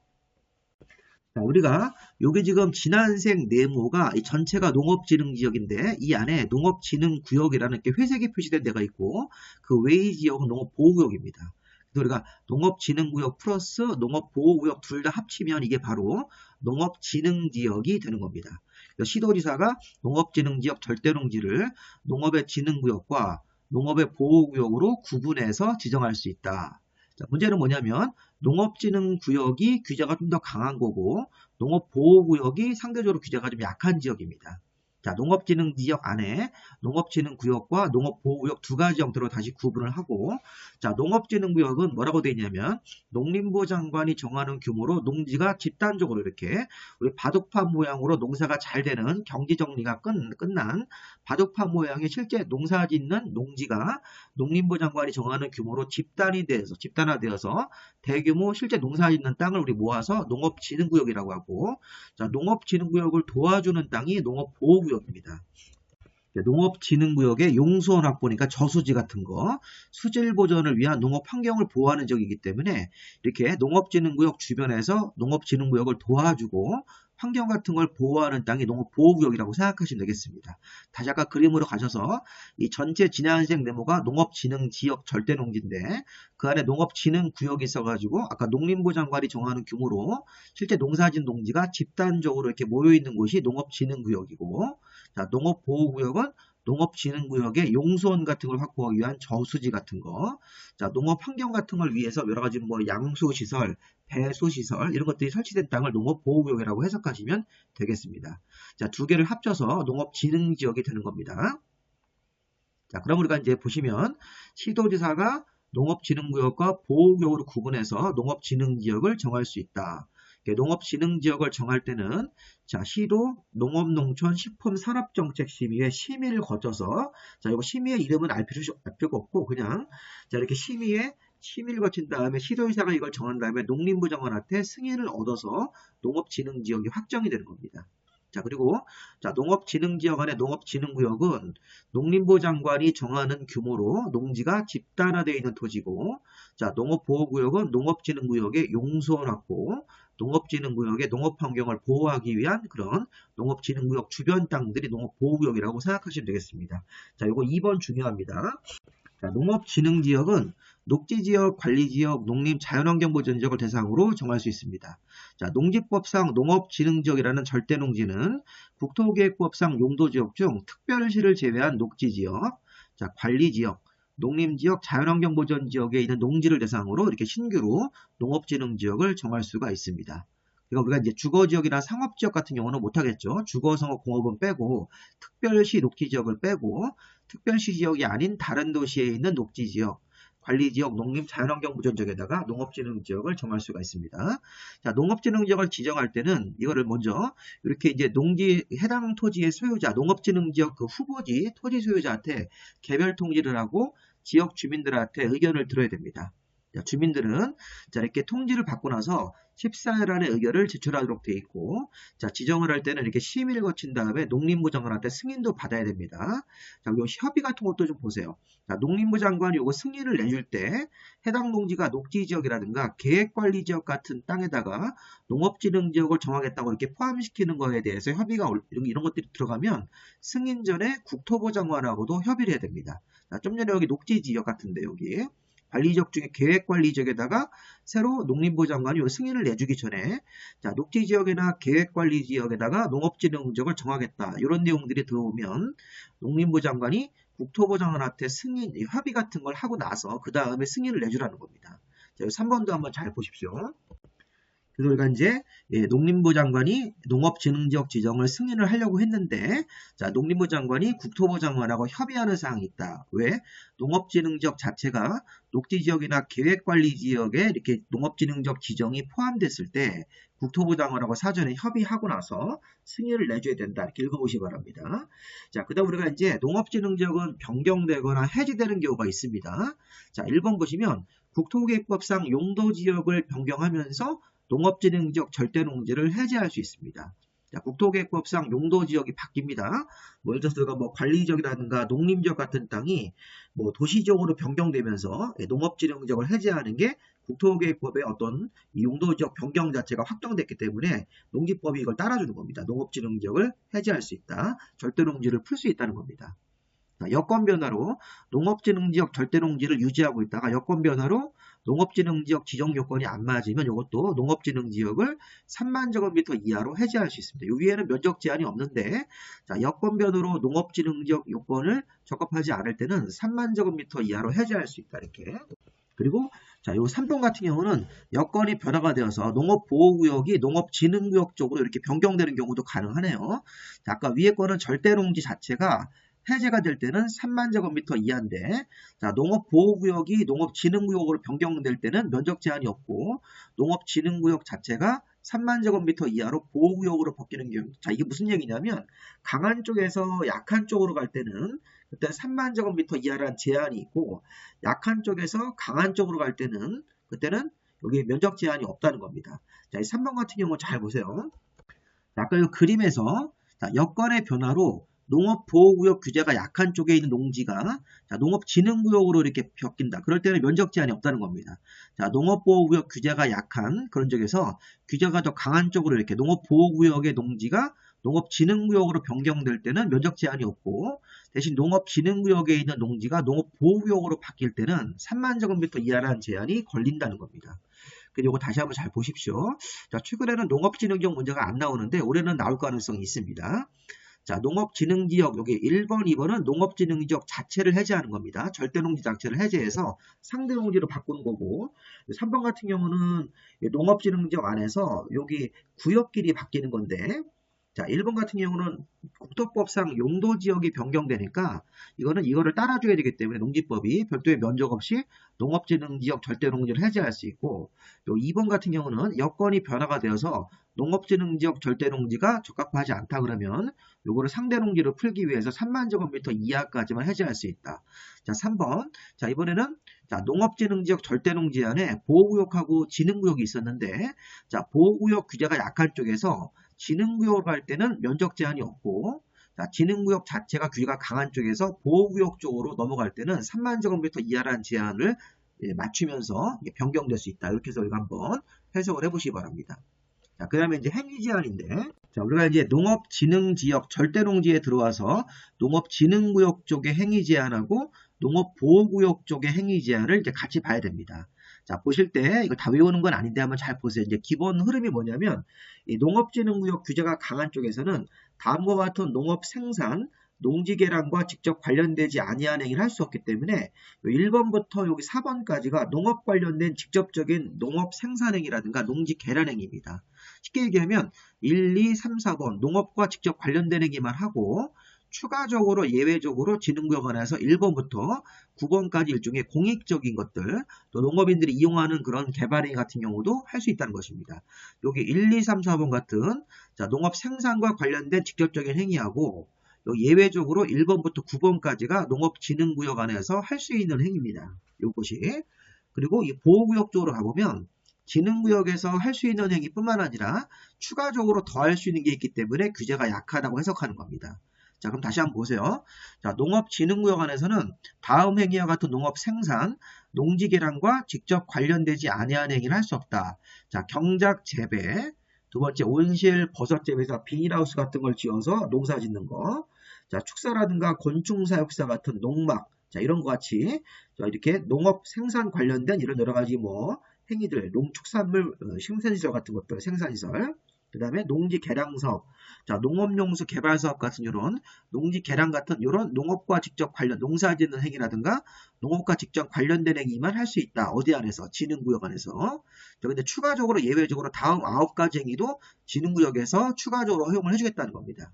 자, 우리가 요게 지금 지난생 네모가 이 전체가 농업진흥지역인데 이 안에 농업진흥구역이라는 게 회색이 표시된 데가 있고 그 외의 지역은 농업보호구역입니다. 그래서 우리가 농업진흥구역 플러스 농업보호구역 둘 다 합치면 이게 바로 농업진흥지역이 되는 겁니다. 그래서 시도지사가 농업진흥지역 절대농지를 농업의 진흥구역과 농업의 보호구역으로 구분해서 지정할 수 있다. 자, 문제는 뭐냐면 농업진흥구역이 규제가 좀 더 강한 거고 농업보호구역이 상대적으로 규제가 좀 약한 지역입니다. 자, 농업진흥지역 안에 농업진흥구역과 농업보호구역 두 가지 형태로 다시 구분을 하고, 자, 농업진흥구역은 뭐라고 되어 있냐면 농림부 장관이 정하는 규모로 농지가 집단적으로 이렇게 우리 바둑판 모양으로 농사가 잘 되는 경지정리가 끝난 바둑판 모양의 실제 농사 짓는 농지가 농림부 장관이 정하는 규모로 집단화되어서 대규모 실제 농사 짓는 땅을 우리 모아서 농업진흥구역이라고 하고, 자, 농업진흥구역을 도와주는 땅이 농업보호구역입니다. 농업진흥구역의 용수원 확보니까 저수지 같은 거, 수질 보전을 위한 농업 환경을 보호하는 지역이기 때문에 이렇게 농업진흥구역 주변에서 농업진흥구역을 도와주고 환경 같은 걸 보호하는 땅이 농업보호구역이라고 생각하시면 되겠습니다. 다시 아까 그림으로 가셔서 이 전체 지난생 네모가 농업진흥지역 절대농지인데 그 안에 농업진흥구역이 있어가지고 아까 농림부 장관이 정하는 규모로 실제 농사진 농지가 집단적으로 이렇게 모여있는 곳이 농업진흥구역이고, 자, 농업보호구역은 농업진흥구역의 용수원 같은 걸 확보하기 위한 저수지 같은 거, 자, 농업환경 같은 걸 위해서 여러 가지 뭐 양수시설, 배수시설 이런 것들이 설치된 땅을 농업보호구역이라고 해석하시면 되겠습니다. 자, 두 개를 합쳐서 농업진흥지역이 되는 겁니다. 자, 그럼 우리가 이제 보시면 시도지사가 농업진흥구역과 보호구역으로 구분해서 농업진흥지역을 정할 수 있다. 농업진흥지역을 정할 때는 자, 시도 농업농촌식품산업정책심의회 심의를 거쳐서, 자, 이거 심의의 이름은 알 필요가 없고 그냥 자, 이렇게 심의를 거친 다음에 시도지사가 이걸 정한 다음에 농림부 장관한테 승인을 얻어서 농업진흥지역이 확정이 되는 겁니다. 자, 그리고 자, 농업진흥지역 안에 농업진흥구역은 농림부 장관이 정하는 규모로 농지가 집단화되어 있는 토지고, 자, 농업보호구역은 농업진흥구역의 용수원 확보, 농업진흥구역의 농업환경을 보호하기 위한 그런 농업진흥구역 주변 땅들이 농업보호구역이라고 생각하시면 되겠습니다. 자, 이거 2번 중요합니다. 자, 농업진흥지역은 녹지지역, 관리지역, 농림, 자연환경보전지역을 대상으로 정할 수 있습니다. 자, 농지법상 농업진흥지역이라는 절대농지는 국토계획법상 용도지역 중 특별시를 제외한 녹지지역, 자, 관리지역, 농림지역, 자연환경보전지역에 있는 농지를 대상으로 이렇게 신규로 농업진흥지역을 정할 수가 있습니다. 그러니까 우리가 이제 주거지역이나 상업지역 같은 경우는 못하겠죠. 주거상업공업은 빼고 특별시 녹지지역을 빼고 특별시 지역이 아닌 다른 도시에 있는 녹지지역, 관리지역, 농림, 자연환경보전지역에다가 농업진흥지역을 정할 수가 있습니다. 자, 농업진흥지역을 지정할 때는 이거를 먼저 이렇게 이제 농지 해당 토지의 소유자, 농업진흥지역 그 후보지 토지 소유자한테 개별 통지를 하고 지역 주민들한테 의견을 들어야 됩니다. 자, 주민들은 자, 이렇게 통지를 받고 나서 14일 안에 의견을 제출하도록 되어 있고, 자, 지정을 할 때는 이렇게 심의를 거친 다음에 농림부 장관한테 승인도 받아야 됩니다. 자, 요 협의 같은 것도 좀 보세요. 자, 농림부 장관이 요거 승인을 내줄 때 해당 농지가 녹지지역이라든가 계획관리지역 같은 땅에다가 농업진흥지역을 정하겠다고 이렇게 포함시키는 거에 대해서 협의가 이런 것들이 들어가면 승인 전에 국토부 장관하고도 협의를 해야 됩니다. 자, 좀 전에 여기 녹지지역 같은데 여기 관리지역 중에 계획관리지역에다가 새로 농림부 장관이 승인을 내주기 전에 자, 녹지지역이나 계획관리지역에다가 농업진흥지역을 정하겠다. 이런 내용들이 들어오면 농림부 장관이 국토부 장관한테 협의 같은 걸 하고 나서 그 다음에 승인을 내주라는 겁니다. 자, 3번도 한번 잘 보십시오. 그래서 우리가 이제 농림부 장관이 농업진흥지역 지정을 승인을 하려고 했는데, 자, 농림부 장관이 국토부 장관하고 협의하는 사항이 있다. 왜? 농업진흥지역 자체가 녹지지역이나 계획관리지역에 이렇게 농업진흥지역 지정이 포함됐을 때 국토부 장관하고 사전에 협의하고 나서 승인을 내줘야 된다. 이렇게 읽어보시기 바랍니다. 자, 그 다음 우리가 이제 농업진흥지역은 변경되거나 해지되는 경우가 있습니다. 자, 1번 보시면 국토계획법상 용도지역을 변경하면서 농업진흥지역 절대농지를 해제할 수 있습니다. 자, 국토계획법상 용도지역이 바뀝니다. 예를 들어서 관리지역이라든가 농림지역 같은 땅이 도시지역으로 변경되면서 농업진흥지역을 해제하는 게 국토계획법의 어떤 용도지역 변경 자체가 확정됐기 때문에 농지법이 이걸 따라주는 겁니다. 농업진흥지역을 해제할 수 있다. 절대농지를 풀 수 있다는 겁니다. 자, 여건 변화로 농업진흥지역 절대농지를 유지하고 있다가 여건 변화로 농업진흥지역 지정 요건이 안 맞으면 이것도 농업진흥지역을 3만 제곱미터 이하로 해제할 수 있습니다. 이 위에는 면적 제한이 없는데, 자, 여건 변화로 농업진흥지역 요건을 적합하지 않을 때는 3만 제곱미터 이하로 해제할 수 있다. 이렇게. 그리고 자, 요 3번 같은 경우는 여건이 변화가 되어서 농업보호구역이 농업진흥구역 쪽으로 이렇게 변경되는 경우도 가능하네요. 자, 아까 위에 거는 절대농지 자체가 해제가 될 때는 3만 제곱미터 이하인데, 자, 농업보호구역이 농업진흥구역으로 변경될 때는 면적 제한이 없고, 농업진흥구역 자체가 3만 제곱미터 이하로 보호구역으로 바뀌는 경우. 자, 이게 무슨 얘기냐면, 강한 쪽에서 약한 쪽으로 갈 때는, 그때 3만 제곱미터 이하라는 제한이 있고, 약한 쪽에서 강한 쪽으로 갈 때는, 그때는 여기 면적 제한이 없다는 겁니다. 자, 이 3번 같은 경우 잘 보세요. 아까 이 그림에서, 자, 여건의 변화로 농업보호구역 규제가 약한 쪽에 있는 농지가 자, 농업진흥구역으로 이렇게 바뀐다. 그럴 때는 면적 제한이 없다는 겁니다. 자, 농업보호구역 규제가 약한 그런 쪽에서 규제가 더 강한 쪽으로 이렇게 농업보호구역의 농지가 농업진흥구역으로 변경될 때는 면적 제한이 없고, 대신 농업진흥구역에 있는 농지가 농업보호구역으로 바뀔 때는 3만 제곱미터 이하라는 제한이 걸린다는 겁니다. 그리고 이거 다시 한번 잘 보십시오. 자, 최근에는 농업진흥지역 문제가 안 나오는데 올해는 나올 가능성이 있습니다. 자, 농업진흥지역, 여기 1번, 2번은 농업진흥지역 자체를 해제하는 겁니다. 절대농지 자체를 해제해서 상대농지로 바꾸는 거고, 3번 같은 경우는 농업진흥지역 안에서 여기 구역끼리 바뀌는 건데, 자, 1번 같은 경우는 국토법상 용도지역이 변경되니까 이거를 따라줘야 되기 때문에 농지법이 별도의 면적 없이 농업진흥지역 절대농지를 해제할 수 있고, 요 2번 같은 경우는 여건이 변화가 되어서 농업진흥지역 절대농지가 적합하지 않다 그러면 요거를 상대농지로 풀기 위해서 3만 제곱미터 이하까지만 해제할 수 있다. 자, 3번. 자, 이번에는 자, 농업진흥지역 절대농지 안에 보호구역하고 진흥구역이 있었는데, 자, 보호구역 규제가 약한 쪽에서 진흥구역으로 갈 때는 면적 제한이 없고, 자, 진흥구역 자체가 규제가 강한 쪽에서 보호구역 쪽으로 넘어갈 때는 3만 제곱미터 이하라는 제한을 맞추면서 변경될 수 있다. 이렇게 해서 우리가 한번 해석을 해보시기 바랍니다. 자, 그 다음에 이제 행위 제한인데, 자, 우리가 이제 농업진흥지역 절대농지에 들어와서 농업진흥구역 쪽의 행위 제한하고 농업보호구역 쪽의 행위 제한을 이제 같이 봐야 됩니다. 자, 보실 때 이거 다 외우는 건 아닌데 한번 잘 보세요. 이제 기본 흐름이 뭐냐면, 이 농업진흥구역 규제가 강한 쪽에서는 다음과 같은 농업생산, 농지개량과 직접 관련되지 아니한 행위를 할 수 없기 때문에 1번부터 여기 4번까지가 농업 관련된 직접적인 농업생산행위라든가 농지개량행위입니다. 쉽게 얘기하면 1, 2, 3, 4번 농업과 직접 관련된 행위만 하고, 추가적으로 예외적으로 진흥구역 안에서 1번부터 9번까지 일종의 공익적인 것들, 또 농업인들이 이용하는 그런 개발행위 같은 경우도 할 수 있다는 것입니다. 여기 1, 2, 3, 4번 같은 자, 농업 생산과 관련된 직접적인 행위하고, 여기 예외적으로 1번부터 9번까지가 농업진흥구역 안에서 할 수 있는 행위입니다. 요것이. 그리고 이 보호구역 쪽으로 가보면 진흥구역에서 할 수 있는 행위뿐만 아니라 추가적으로 더 할 수 있는 게 있기 때문에 규제가 약하다고 해석하는 겁니다. 자, 그럼 다시 한번 보세요. 자, 농업진흥구역 안에서는 다음 행위와 같은 농업생산, 농지개량과 직접 관련되지 아니한 행위를 할 수 없다. 자, 경작 재배, 두 번째 온실, 버섯 재배에서 비닐하우스 같은 걸 지어서 농사 짓는 거, 자, 축사라든가 곤충사육사 같은 농막, 자, 이런 것 같이 자, 이렇게 농업 생산 관련된 이런 여러 가지 행위들, 농축산물 생산시설 같은 것들, 생산시설, 그 다음에 농지 개량 사업, 자, 농업용수 개발 사업 같은 이런 농지 개량 같은 이런 농업과 직접 관련 농사 짓는 행위라든가 농업과 직접 관련된 행위만 할 수 있다. 어디 안에서? 지능구역 안에서. 자, 근데 추가적으로 예외적으로 다음 9가지 행위도 지능구역에서 추가적으로 허용을 해주겠다는 겁니다.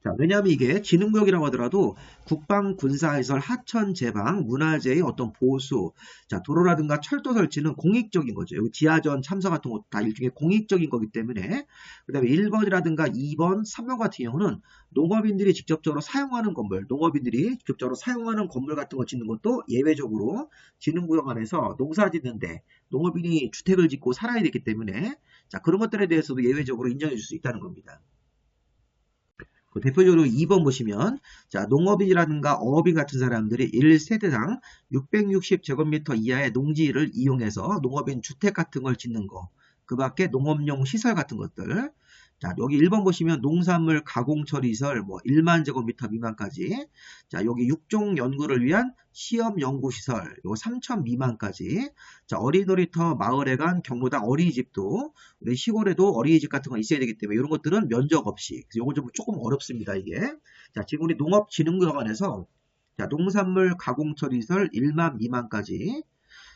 자, 왜냐하면 이게 지능구역이라고 하더라도 국방, 군사시설, 하천, 제방, 문화재의 어떤 보수, 자, 도로라든가 철도 설치는 공익적인 거죠. 여기 지하전 참사 같은 것도 다 일종의 공익적인 거기 때문에. 그 다음에 1번이라든가 2번, 3번 같은 경우는 농업인들이 직접적으로 사용하는 건물, 농업인들이 직접적으로 사용하는 건물 같은 거 짓는 것도 예외적으로 지능구역 안에서 농사 짓는데 농업인이 주택을 짓고 살아야 되기 때문에 자, 그런 것들에 대해서도 예외적으로 인정해 줄 수 있다는 겁니다. 그 대표적으로 2번 보시면 자, 농업인이라든가 어업인 같은 사람들이 1세대당 660제곱미터 이하의 농지를 이용해서 농업인 주택 같은 걸 짓는 거, 그 밖에 농업용 시설 같은 것들. 자, 여기 1번 보시면 농산물 가공처리시설 뭐 1만 제곱미터 미만까지. 자, 여기 육종 연구를 위한 시험 연구시설 요 3천 미만까지. 자, 어린놀이터, 마을회관, 경로당, 어린이집도 우리 시골에도 어린이집 같은 거 있어야 되기 때문에 이런 것들은 면적 없이. 그래서 요거 좀 조금 어렵습니다, 이게. 자, 지금 우리 농업진흥구역안에서 자, 농산물 가공처리시설 1만 미만까지.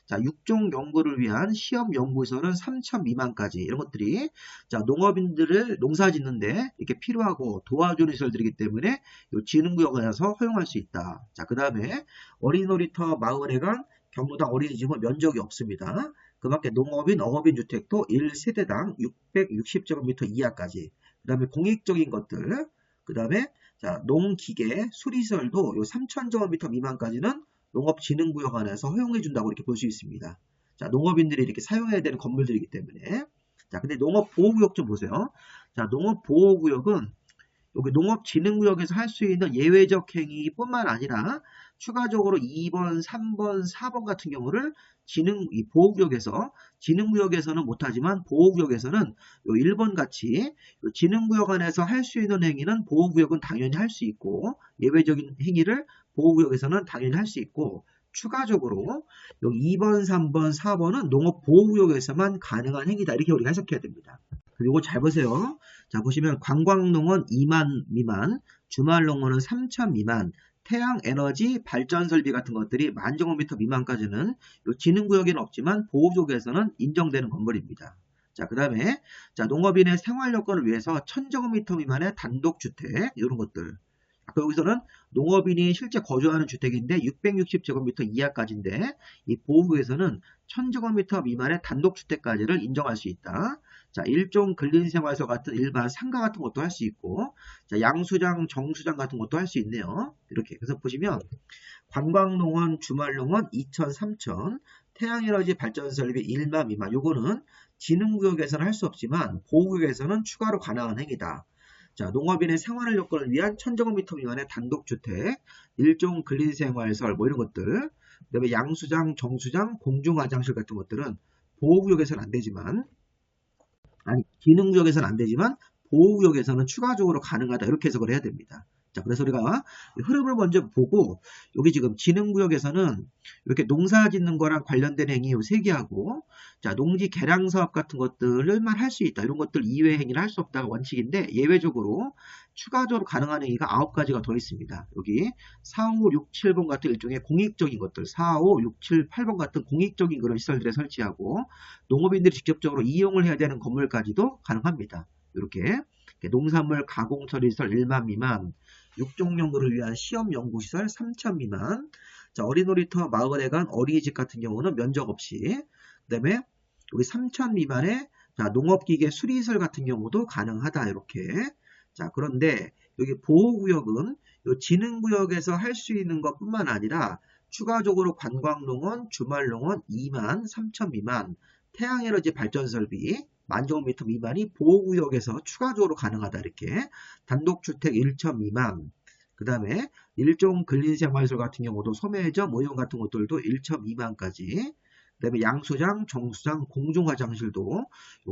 자, 육종 연구를 위한 시험 연구시설은 3천 미만까지 이런 것들이 자, 농업인들을 농사 짓는데 이렇게 필요하고 도와주는 시설들이기 때문에 이 지능구역에서 허용할 수 있다. 자, 그 다음에 어린이놀이터, 마을회관, 경로당, 어린이집은 면적이 없습니다. 그 밖에 농업인, 어업인 주택도 1세대당 660제곱미터 이하까지. 그 다음에 공익적인 것들, 그 다음에 자, 농기계, 수리시설도 요 3,000제곱미터 미만까지는 농업진흥구역 안에서 허용해 준다고 이렇게 볼 수 있습니다. 자, 농업인들이 이렇게 사용해야 되는 건물들이기 때문에. 자, 근데 농업보호구역 좀 보세요. 자, 농업보호구역은 여기 농업진흥구역에서 할 수 있는 예외적 행위뿐만 아니라 추가적으로 2번, 3번, 4번 같은 경우를 이 보호구역에서 진흥구역에서는 못하지만 보호구역에서는 요 1번 같이 요 진흥구역 안에서 할 수 있는 행위는 보호구역은 당연히 할 수 있고 예외적인 행위를 보호구역에서는 당연히 할 수 있고 추가적으로 여기 2번, 3번, 4번은 농업보호구역에서만 가능한 행위다. 이렇게 우리가 해석해야 됩니다. 그리고 잘 보세요. 자, 보시면 관광농원 2만 미만, 주말농원은 3천 미만, 태양에너지 발전설비 같은 것들이 10,000제곱미터 미만까지는 요 진흥구역에는 없지만 보호구역에서는 인정되는 건물입니다. 자, 그 다음에 자, 농업인의 생활여건을 위해서 1000제곱미터 미만의 단독주택 이런 것들. 아까 여기서는 농업인이 실제 거주하는 주택인데 660제곱미터 이하까지인데 이 보호구에서는 1000제곱미터 미만의 단독주택까지를 인정할 수 있다. 자, 일종 근린생활소 같은 일반 상가 같은 것도 할 수 있고 자, 양수장, 정수장 같은 것도 할 수 있네요. 이렇게 그래서 보시면 관광농원, 주말농원 2천, 3천, 태양에너지 발전설비 1만 미만 요거는 진흥구역에서는 할 수 없지만 보호구역에서는 추가로 가능한 행위다. 자, 농업인의 생활 여건을 위한 1000제곱미터 미만의 단독주택, 일종 근린생활시설 뭐 이런 것들, 그 다음에 양수장, 정수장, 공중화장실 같은 것들은 보호구역에서는 안 되지만 기능구역에서는 안 되지만 보호구역에서는 추가적으로 가능하다. 이렇게 해석을 해야 됩니다. 자, 그래서 우리가 흐름을 먼저 보고 여기 지금 진흥구역에서는 이렇게 농사 짓는 거랑 관련된 행위 요 3개하고 자, 농지 개량 사업 같은 것들만 할 수 있다. 이런 것들 이외의 행위를 할 수 없다가 원칙인데 예외적으로 추가적으로 가능한 행위가 9가지가 더 있습니다. 여기 4, 5, 6, 7번 같은 일종의 공익적인 것들 4, 5, 6, 7, 8번 같은 공익적인 그런 시설들에 설치하고 농업인들이 직접적으로 이용을 해야 되는 건물까지도 가능합니다. 이렇게 농산물 가공처리시설 1만 미만, 육종연구를 위한 시험연구시설 3천 미만, 자, 어린놀이터, 마을회관, 어린이집 같은 경우는 면적 없이, 그 다음에 여기 3천 미만의 자, 농업기계 수리시설 같은 경우도 가능하다. 이렇게. 자, 그런데 여기 보호구역은 이 진흥구역에서 할 수 있는 것뿐만 아니라 추가적으로 관광농원, 주말농원 2만 3천 미만, 태양에너지 발전설비 10,000제곱미터 미만이 보호구역에서 추가적으로 가능하다. 이렇게 단독주택 1천 미만, 그 다음에 일종 근린생활시설 같은 경우도 소매점, 모형 같은 것들도 1천 미만까지, 그 다음에 양수장, 정수장, 공중화장실도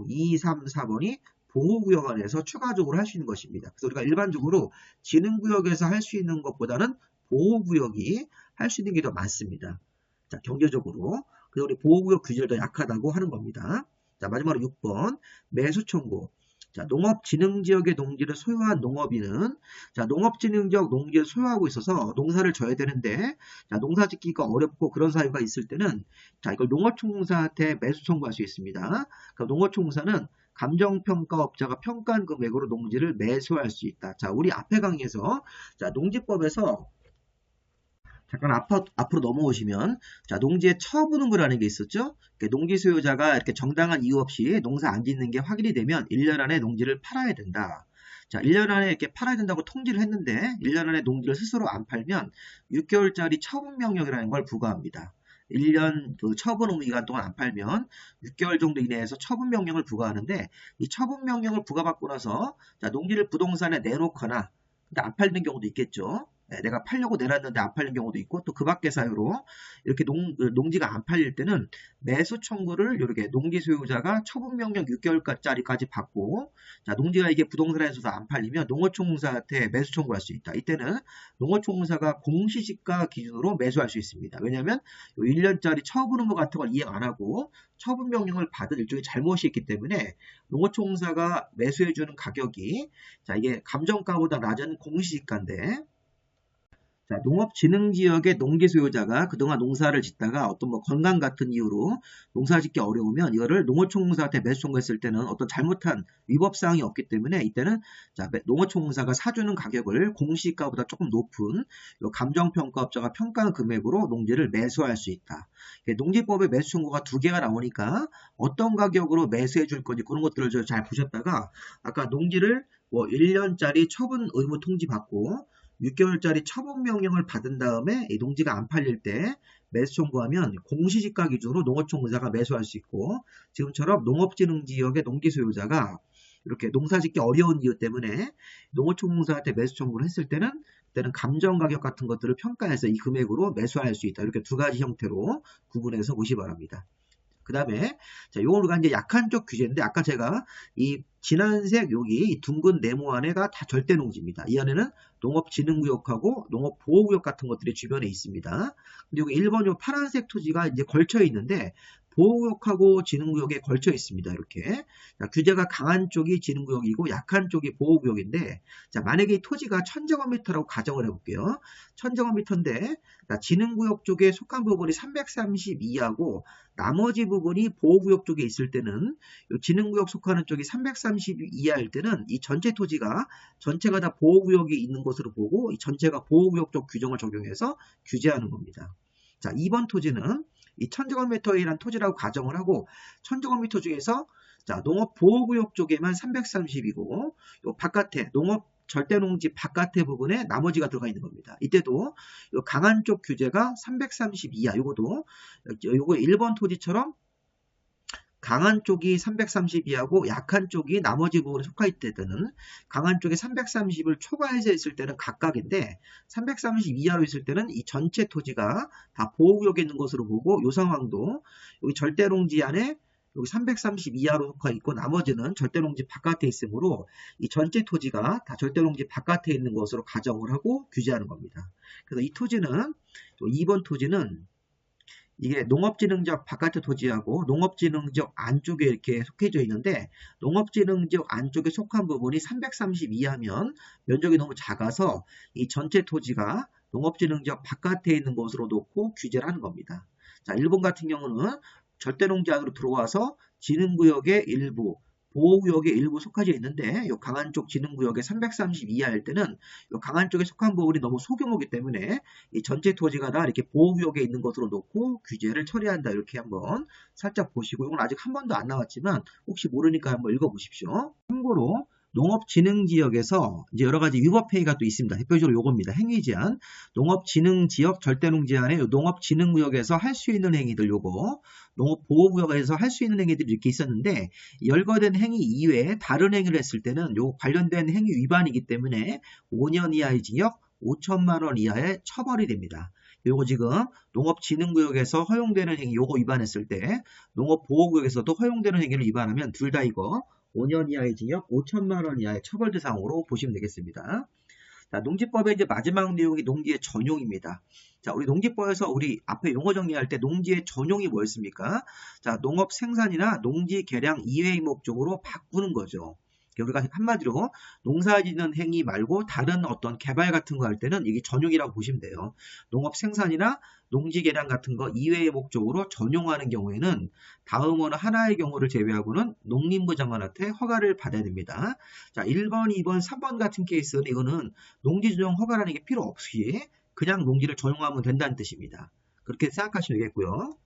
2, 3, 4번이 보호구역 안에서 추가적으로 할 수 있는 것입니다. 그래서 우리가 일반적으로 진흥구역에서 할 수 있는 것보다는 보호구역이 할 수 있는 게 더 많습니다. 자, 경제적으로. 그래서 우리 보호구역 규제를 더 약하다고 하는 겁니다. 자, 마지막으로 6번 매수 청구. 자, 농업진흥지역의 농지를 소유한 농업인은 자, 농업진흥지역 농지를 소유하고 있어서 농사를 져야 되는데 자, 농사 짓기가 어렵고 그런 사유가 있을 때는 자, 이걸 농어촌공사한테 매수 청구할 수 있습니다. 그러니까 농어촌공사는 감정평가업자가 평가한 금액으로 농지를 매수할 수 있다. 자, 우리 앞에 강의에서 자, 농지법에서 잠깐 앞으로 넘어오시면 자, 농지의 처분의무라는 게 있었죠. 그러니까 농지 소유자가 이렇게 정당한 이유 없이 농사 안 짓는 게 확인이 되면 1년 안에 농지를 팔아야 된다. 자, 1년 안에 이렇게 팔아야 된다고 통지를 했는데 1년 안에 농지를 스스로 안 팔면 6개월짜리 처분명령이라는 걸 부과합니다. 1년 그 처분 의무 기간 동안 안 팔면 6개월 정도 이내에서 처분 명령을 부과하는데 이 처분 명령을 부과받고 나서 자, 농지를 부동산에 내놓거나 근데 안 팔리는 경우도 있겠죠. 내가 팔려고 내놨는데 안 팔린 경우도 있고 또 그 밖의 사유로 이렇게 농지가 안 팔릴 때는 매수 청구를 이렇게 농지 소유자가 처분명령 6개월짜리까지 받고 자, 농지가 이게 부동산에서 안 팔리면 농어촌공사한테 매수 청구할 수 있다. 이때는 농어촌공사가 공시지가 기준으로 매수할 수 있습니다. 왜냐하면 1년짜리 처분 의무 같은 걸 이행 안 하고 처분명령을 받은 일종의 잘못이 있기 때문에 농어촌공사가 매수해주는 가격이 자, 이게 감정가보다 낮은 공시지가인데 자, 농업진흥지역의 농지 소유자가 그동안 농사를 짓다가 어떤 뭐 건강 같은 이유로 농사 짓기 어려우면 이거를 농어촌공사한테 매수 청구했을 때는 어떤 잘못한 위법사항이 없기 때문에 이때는 자, 농어촌공사가 사주는 가격을 공시가보다 조금 높은 감정평가업자가 평가한 금액으로 농지를 매수할 수 있다. 농지법에 매수 청구가 두 개가 나오니까 어떤 가격으로 매수해 줄 건지 그런 것들을 잘 보셨다가 아까 농지를 뭐 1년짜리 처분 의무 통지 받고 6개월짜리 처분명령을 받은 다음에 이 농지가 안 팔릴 때 매수 청구하면 공시지가 기준으로 농어촌공사가 매수할 수 있고 지금처럼 농업진흥지역의 농지 소유자가 이렇게 농사짓기 어려운 이유 때문에 농어촌공사한테 매수 청구를 했을 때는 그때는 감정가격 같은 것들을 평가해서 이 금액으로 매수할 수 있다. 이렇게 두 가지 형태로 구분해서 보시 바랍니다. 그 다음에 자, 요거가 이제 약한 쪽 규제인데 아까 제가 이 진한색 여기 둥근 네모 안에가 다 절대 농지입니다. 이 안에는 농업진흥구역하고 농업보호구역 같은 것들이 주변에 있습니다. 근데 여기 1번 요 파란색 토지가 이제 걸쳐 있는데 보호구역하고 진흥구역에 걸쳐 있습니다. 이렇게 자, 규제가 강한 쪽이 진흥구역이고 약한 쪽이 보호구역인데 자, 만약에 이 토지가 1000제곱미터라고 가정을 해볼게요. 1000제곱미터인데 진흥구역 쪽에 속한 부분이 332하고 나머지 부분이 보호구역 쪽에 있을 때는 진흥구역 속하는 쪽이 330 이하일 때는 이 전체 토지가 전체가 다 보호구역이 있는 것으로 보고 이 전체가 보호구역 쪽 규정을 적용해서 규제하는 겁니다. 자, 2번 토지는 이 1000제곱미터이란 토지라고 가정을 하고 1000제곱미터 중에서 자, 농업보호구역 쪽에만 330이고 요 바깥에 농업 절대농지 바깥의 부분에 나머지가 들어가 있는 겁니다. 이때도 요 강한 쪽 규제가 330 이하 요거 1번 토지처럼 강한 쪽이 330 이하고 약한 쪽이 나머지 부분에 속하 있을 때는 강한 쪽에 330을 초과해서 있을 때는 각각인데 330 이하로 있을 때는 이 전체 토지가 다 보호구역에 있는 것으로 보고 이 상황도 여기 절대농지 안에 여기 330 이하로 속하 있고 나머지는 절대농지 바깥에 있으므로 이 전체 토지가 다 절대농지 바깥에 있는 것으로 가정을 하고 규제하는 겁니다. 그래서 이 토지는 2번 토지는 이게 농업진흥지역 바깥의 토지하고 농업진흥지역 안쪽에 이렇게 속해져 있는데 농업진흥지역 안쪽에 속한 부분이 330 이하면 면적이 너무 작아서 이 전체 토지가 농업진흥지역 바깥에 있는 것으로 놓고 규제를 하는 겁니다. 자, 일본 같은 경우는 절대농지 안으로 들어와서 진흥구역의 일부 보호구역에 일부 속하져 있는데 이 강한 쪽 진흥구역에 330 이하일 때는 이 강한 쪽에 속한 부분이 너무 소규모이기 때문에 이 전체 토지가 다 이렇게 보호구역에 있는 것으로 놓고 규제를 처리한다. 이렇게 한번 살짝 보시고 이건 아직 한 번도 안 나왔지만 혹시 모르니까 한번 읽어보십시오. 참고로 농업진흥지역에서 이제 여러 가지 위법행위가 또 있습니다. 대표적으로 요겁니다. 행위제한. 농업진흥지역 절대농지 안에 농업진흥구역에서 할 수 있는 행위들 요거 농업보호구역에서 할 수 있는 행위들이 이렇게 있었는데 열거된 행위 이외에 다른 행위를 했을 때는 요 관련된 행위 위반이기 때문에 5년 이하의 징역 5천만 원 이하의 처벌이 됩니다. 요거 지금 농업진흥구역에서 허용되는 행위 요거 위반했을 때 농업보호구역에서도 허용되는 행위를 위반하면 둘 다 이거 5년 이하의 징역 5천만 원 이하의 처벌 대상으로 보시면 되겠습니다. 자, 농지법의 이제 마지막 내용이 농지의 전용입니다. 자, 우리 농지법에서 우리 앞에 용어 정리할 때 농지의 전용이 뭐였습니까? 자, 농업 생산이나 농지 개량 이외의 목적으로 바꾸는 거죠. 우리가 한마디로 농사짓는 행위 말고 다른 어떤 개발 같은 거 할 때는 이게 전용이라고 보시면 돼요. 농업 생산이나 농지 개량 같은 거 이외의 목적으로 전용하는 경우에는 다음으로 하나의 경우를 제외하고는 농림부 장관한테 허가를 받아야 됩니다. 자, 1번, 2번, 3번 같은 케이스는 이거는 농지 전용 허가라는 게 필요 없이 그냥 농지를 전용하면 된다는 뜻입니다. 그렇게 생각하시면 되겠고요.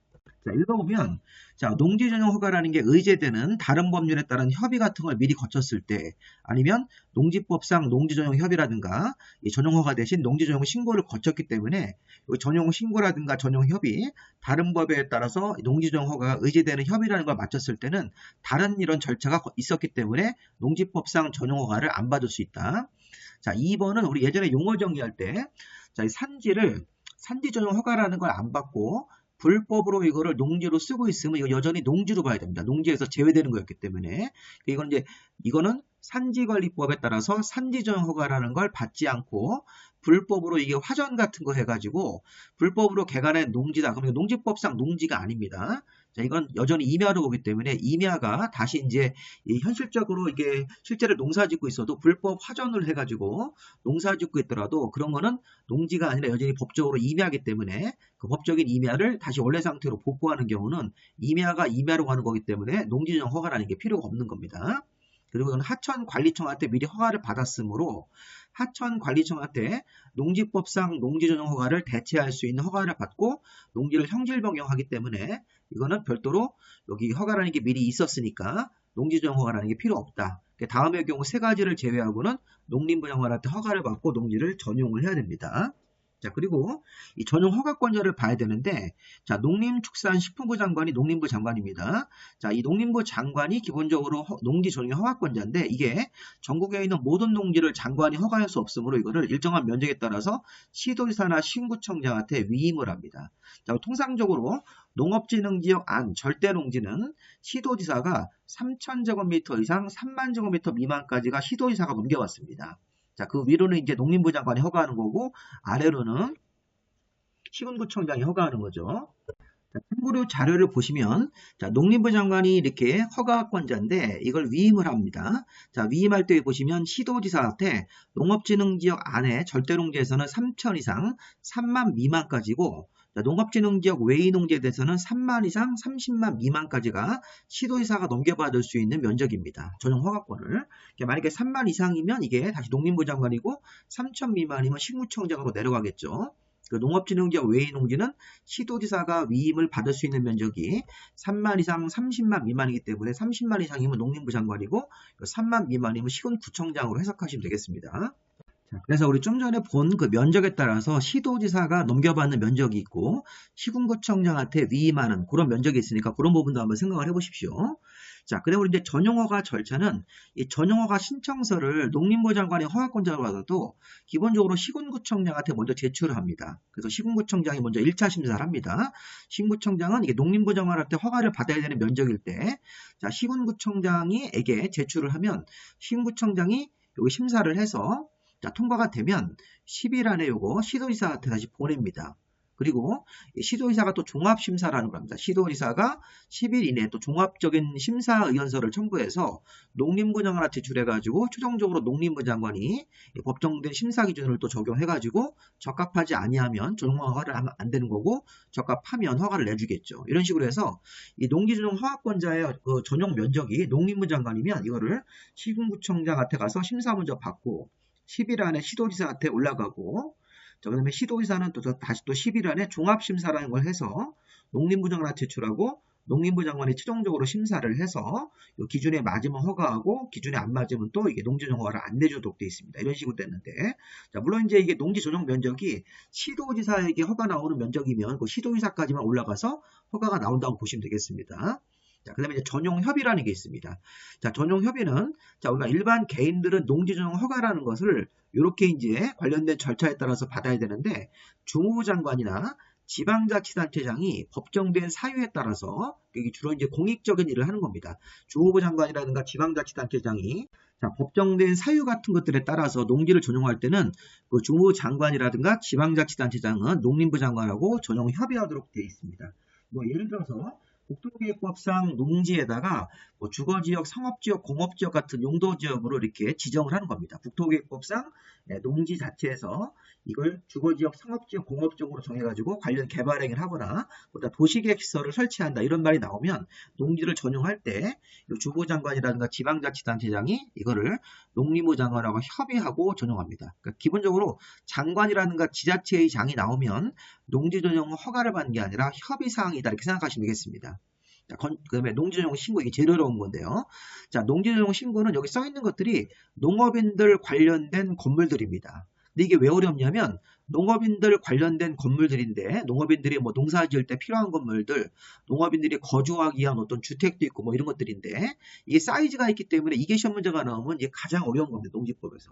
자, 읽어보면, 자, 농지 전용 허가라는 게 의제되는 다른 법률에 따른 협의 같은 걸 미리 거쳤을 때, 아니면 농지법상 농지 전용 협의라든가, 이 전용 허가 대신 농지 전용 신고를 거쳤기 때문에, 전용 신고라든가 전용 협의, 다른 법에 따라서 농지 전용 허가가 의제되는 협의라는 걸 맞췄을 때는 다른 이런 절차가 있었기 때문에 농지법상 전용 허가를 안 받을 수 있다. 자, 2번은 우리 예전에 용어 정의할 때, 자, 이 산지 전용 허가라는 걸 안 받고, 불법으로 이거를 농지로 쓰고 있으면 이거 여전히 농지로 봐야 됩니다. 농지에서 제외되는 거였기 때문에. 이거는 산지관리법에 따라서 산지전용 허가라는 걸 받지 않고 불법으로 이게 화전 같은 거 해가지고 불법으로 개간한 농지다. 그러면 농지법상 농지가 아닙니다. 자, 이건 여전히 임야로 보기 때문에 임야가 다시 이제 현실적으로 이게 실제로 농사 짓고 있어도 불법 화전을 해가지고 농사 짓고 있더라도 그런 거는 농지가 아니라 여전히 법적으로 임야이기 때문에 그 법적인 임야를 다시 원래 상태로 복구하는 경우는 임야가 임야로 가는 거기 때문에 농지전용 허가라는 게 필요가 없는 겁니다. 그리고 이건 하천관리청한테 미리 허가를 받았으므로 하천관리청한테 농지법상 농지전용 허가를 대체할 수 있는 허가를 받고 농지를 형질 변경하기 때문에 이거는 별도로 여기 허가라는 게 미리 있었으니까 농지전용 허가라는 게 필요 없다. 다음의 경우 세 가지를 제외하고는 농림부 장관한테 허가를 받고 농지를 전용을 해야 됩니다. 자, 그리고 이 전용 허가권자를 봐야 되는데, 자, 농림축산식품부 장관이 농림부 장관입니다. 자, 이 농림부 장관이 기본적으로 농지 전용 허가권자인데, 이게 전국에 있는 모든 농지를 장관이 허가할 수 없으므로 이거를 일정한 면적에 따라서 시도지사나 시군구청장한테 위임을 합니다. 자, 통상적으로 농업진흥지역 안 절대농지는 시도지사가 3,000제곱미터 이상 30,000제곱미터 미만까지가 시도지사가 넘겨왔습니다. 자, 그 위로는 이제 농림부 장관이 허가하는 거고, 아래로는 시군구청장이 허가하는 거죠. 자, 참고로 자료를 보시면, 자, 농림부 장관이 이렇게 허가권자인데, 이걸 위임을 합니다. 자, 위임할 때 보시면 시도지사한테 농업진흥지역 안에 절대농지에서는 3,000 이상 3만 미만까지고, 농업진흥지역 외의 농지에 대해서는 3만 이상 30만 미만까지가 시도지사가 넘겨받을 수 있는 면적입니다. 전용 허가권을. 만약에 3만 이상이면 이게 다시 농림부 장관이고 3천 미만이면 시군구청장으로 내려가겠죠. 그 농업진흥지역 외의 농지는 시도지사가 위임을 받을 수 있는 면적이 3만 이상 30만 미만이기 때문에 30만 이상이면 농림부 장관이고 3만 미만이면 시군구청장으로 해석하시면 되겠습니다. 자, 그래서 우리 좀 전에 본 그 면적에 따라서 시도지사가 넘겨받는 면적이 있고 시군구청장한테 위임하는 그런 면적이 있으니까 그런 부분도 한번 생각을 해보십시오. 자, 그리고 이제 전용허가 절차는 이 전용허가 신청서를 농림부 장관이 허가권자로 받아도 기본적으로 시군구청장한테 먼저 제출을 합니다. 그래서 시군구청장이 먼저 1차 심사를 합니다. 시군구청장은 이게 농림부 장관한테 허가를 받아야 되는 면적일 때, 자, 시군구청장이에게 제출을 하면 시군구청장이 여기 심사를 해서 자, 통과가 되면 10일 안에 요거 시도지사한테 다시 보냅니다. 그리고 시도지사가 또 종합심사라는 겁니다. 시도지사가 10일 이내에 또 종합적인 심사의견서를 청구해서 농림부 장관한테 제출해가지고 최종적으로 농림부 장관이 법정된 심사기준을 또 적용해가지고 적합하지 아니하면 전용허가를 하면 안 되는 거고 적합하면 허가를 내주겠죠. 이런 식으로 해서 이 농지전용 허가권자의 그 전용 면적이 농림부 장관이면 이거를 시군구청장한테 가서 심사 먼저 받고 10일 안에 시도지사한테 올라가고, 그 다음에 시도지사는 또 다시 또 10일 안에 종합심사라는 걸 해서 농림부 장관한테 제출하고, 농림부 장관이 최종적으로 심사를 해서 기준에 맞으면 허가하고, 기준에 안 맞으면 또 이게 농지전용 허가를 안 내주도록 되어 있습니다. 이런 식으로 됐는데, 자, 물론 이제 이게 농지 전용 면적이 시도지사에게 허가 나오는 면적이면 그 시도지사까지만 올라가서 허가가 나온다고 보시면 되겠습니다. 자, 그 다음에 이제 전용협의라는 게 있습니다. 자, 전용협의는, 자, 우리가 일반 개인들은 농지전용 허가라는 것을 이렇게 이제 관련된 절차에 따라서 받아야 되는데, 주무부 장관이나 지방자치단체장이 법정된 사유에 따라서, 이게 주로 이제 공익적인 일을 하는 겁니다. 주무부 장관이라든가 지방자치단체장이, 자, 법정된 사유 같은 것들에 따라서 농지를 전용할 때는 그 주무부 장관이라든가 지방자치단체장은 농림부 장관하고 전용 협의하도록 되어 있습니다. 뭐, 예를 들어서, 국토계획법상 농지에다가 뭐 주거지역, 상업지역, 공업지역 같은 용도지역으로 이렇게 지정을 하는 겁니다. 국토계획법상 농지 자체에서 이걸 주거지역, 상업지역, 공업지역으로 정해가지고 관련 개발 행위를 하거나 보다 도시계획시설을 설치한다 이런 말이 나오면 농지를 전용할 때 주무장관이라든가 지방자치단체장이 이거를 농림부 장관하고 협의하고 전용합니다. 그러니까 기본적으로 장관이라든가 지자체의 장이 나오면 농지 전용 허가를 받는 게 아니라 협의사항이다 이렇게 생각하시면 되겠습니다. 자, 그다음에 농지전용 신고 이게 제일 어려운 건데요. 자, 농지전용 신고는 여기 써 있는 것들이 농업인들 관련된 건물들입니다. 근데 이게 왜 어렵냐면 농업인들 관련된 건물들인데 농업인들이 뭐 농사 지을 때 필요한 건물들, 농업인들이 거주하기 위한 어떤 주택도 있고 뭐 이런 것들인데 이게 사이즈가 있기 때문에 이게 시험 문제가 나오면 이게 가장 어려운 겁니다. 농지법에서.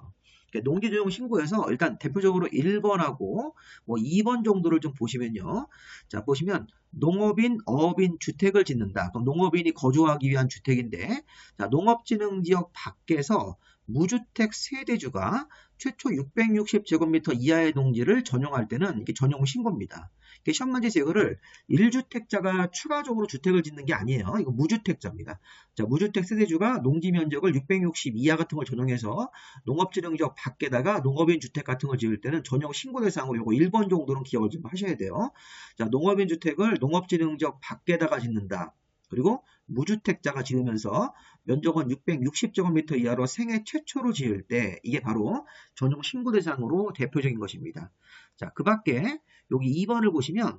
그러니까 농지전용 신고에서 일단 대표적으로 1번하고 뭐 2번 정도를 좀 보시면요. 자, 보시면 농업인, 어업인 주택을 짓는다. 그럼 농업인이 거주하기 위한 주택인데 자, 농업진흥지역 밖에서 무주택 세대주가 최초 660제곱미터 이하의 농지를 전용할 때는 이게 전용 신고입니다. 시험 문제에서 이거를 1주택자가 추가적으로 주택을 짓는 게 아니에요. 이거 무주택자입니다. 자, 무주택 세대주가 농지 면적을 660 이하 같은 걸 전용해서 농업진흥지역 밖에다가 농업인 주택 같은 걸 지을 때는 전용 신고 대상으로 이거 1번 정도는 기억을 좀 하셔야 돼요. 자, 농업인 주택을 농업진흥지역 밖에다가 짓는다. 그리고 무주택자가 지으면서 면적은 660제곱미터 이하로 생애 최초로 지을 때 이게 바로 전용 신고 대상으로 대표적인 것입니다. 자, 그 밖에 여기 2번을 보시면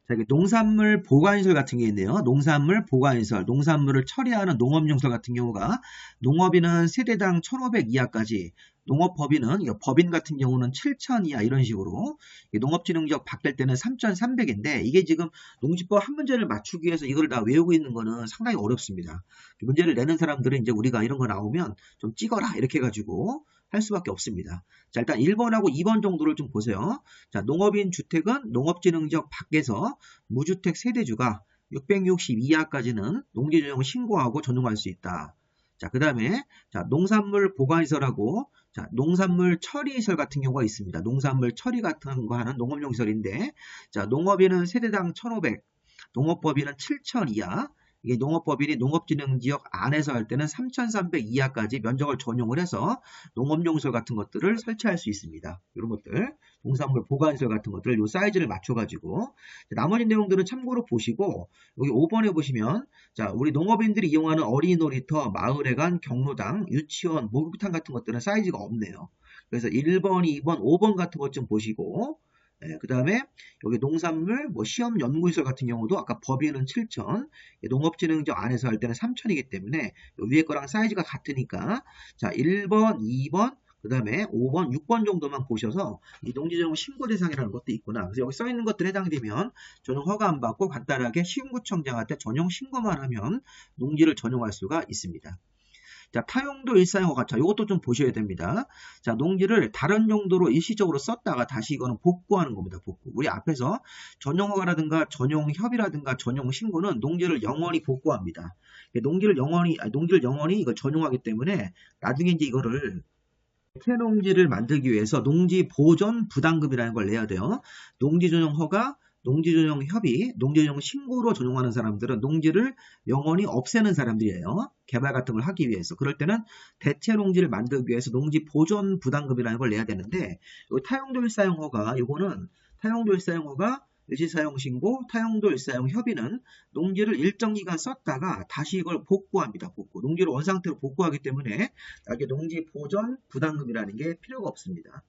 자, 이게 농산물 보관시설 같은 게 있네요. 농산물 보관시설, 농산물을 처리하는 농업용설 같은 경우가 농업인은 세대당 1,500 이하까지, 농업법인은 법인 같은 경우는 7,000 이하 이런 식으로 농업진흥지역 바뀔 때는 3,300인데 이게 지금 농지법 한 문제를 맞추기 위해서 이걸 다 외우고 있는 거는 상당히 어렵습니다. 문제를 내는 사람들은 이제 우리가 이런 거 나오면 좀 찍어라 이렇게 해가지고 할 수밖에 없습니다. 자, 일단 1번하고 2번 정도를 좀 보세요. 자, 농업인 주택은 농업진흥지역 밖에서 무주택 세대주가 660 이하까지는 농지전용을 신고하고 전용할 수 있다. 자, 그 다음에 자, 농산물 보관시설하고 자, 농산물 처리시설 같은 경우가 있습니다. 농산물 처리 같은 거 하는 농업용시설인데 자, 농업인은 세대당 1,500, 농업법인은 7,000 이하, 이게 농업법인이 농업진흥지역 안에서 할 때는 3,300 이하까지 면적을 전용을 해서 농업용시설 같은 것들을 설치할 수 있습니다. 이런 것들, 농산물 보관시설 같은 것들 요 사이즈를 맞춰가지고 나머지 내용들은 참고로 보시고 여기 5번에 보시면 자, 우리 농업인들이 이용하는 어린이 놀이터, 마을회관, 경로당, 유치원, 목욕탕 같은 것들은 사이즈가 없네요. 그래서 1번, 2번, 5번 같은 것 좀 보시고 그 다음에 여기 농산물, 뭐 시험 연구시설 같은 경우도 아까 법인은 7,000, 농업진흥지역 안에서 할 때는 3,000이기 때문에 위에 거랑 사이즈가 같으니까 자 1번, 2번, 그 다음에 5번, 6번 정도만 보셔서 이 농지전용 신고 대상이라는 것도 있구나. 그래서 여기 써 있는 것들에 해당되면 전용 허가 안 받고 간단하게 시군구청장한테 전용 신고만 하면 농지를 전용할 수가 있습니다. 자, 타용도 일사용허가. 자, 이것도 좀 보셔야 됩니다. 자, 농지를 다른 용도로 일시적으로 썼다가 다시 이거는 복구하는 겁니다. 복구. 우리 앞에서 전용허가라든가 전용협의라든가 전용신고는 농지를 영원히 복구합니다. 농지를 영원히 이거 전용하기 때문에 나중에 이제 이거를 개농지를 만들기 위해서 농지 보존 부담금이라는 걸 내야 돼요. 농지 전용 허가, 농지 전용 협의, 농지 전용 신고로 전용하는 사람들은 농지를 영원히 없애는 사람들이에요. 개발 같은 걸 하기 위해서. 그럴 때는 대체 농지를 만들기 위해서 농지 보존 부담금이라는 걸 내야 되는데 타용도 일사용 허가, 이거는 타용도 일사용 허가, 일시사용 신고, 타용도 일사용 협의는 농지를 일정 기간 썼다가 다시 이걸 복구합니다. 복구. 농지를 원상태로 복구하기 때문에 여기 농지 보존 부담금이라는 게 필요가 없습니다.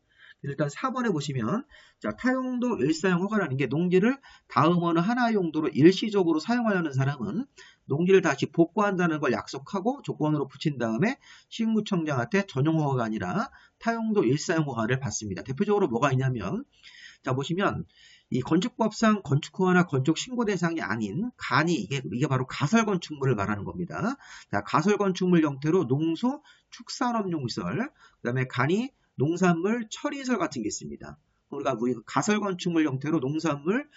일단 4번에 보시면 자, 타용도 일사용 허가라는 게 농지를 다음 어느 하나의 용도로 일시적으로 사용하려는 사람은 농지를 다시 복구한다는 걸 약속하고 조건으로 붙인 다음에 시군구청장한테 전용 허가가 아니라 타용도 일사용 허가를 받습니다. 대표적으로 뭐가 있냐면 자, 보시면 이 건축법상 건축허가나 건축신고 대상이 아닌 간이 이게 바로 가설건축물을 말하는 겁니다. 자, 가설건축물 형태로 농수, 축산업용시설, 그 다음에 간이 농산물 처리시설 같은 게 있습니다. 우리가 가설건축물 형태로 농산물,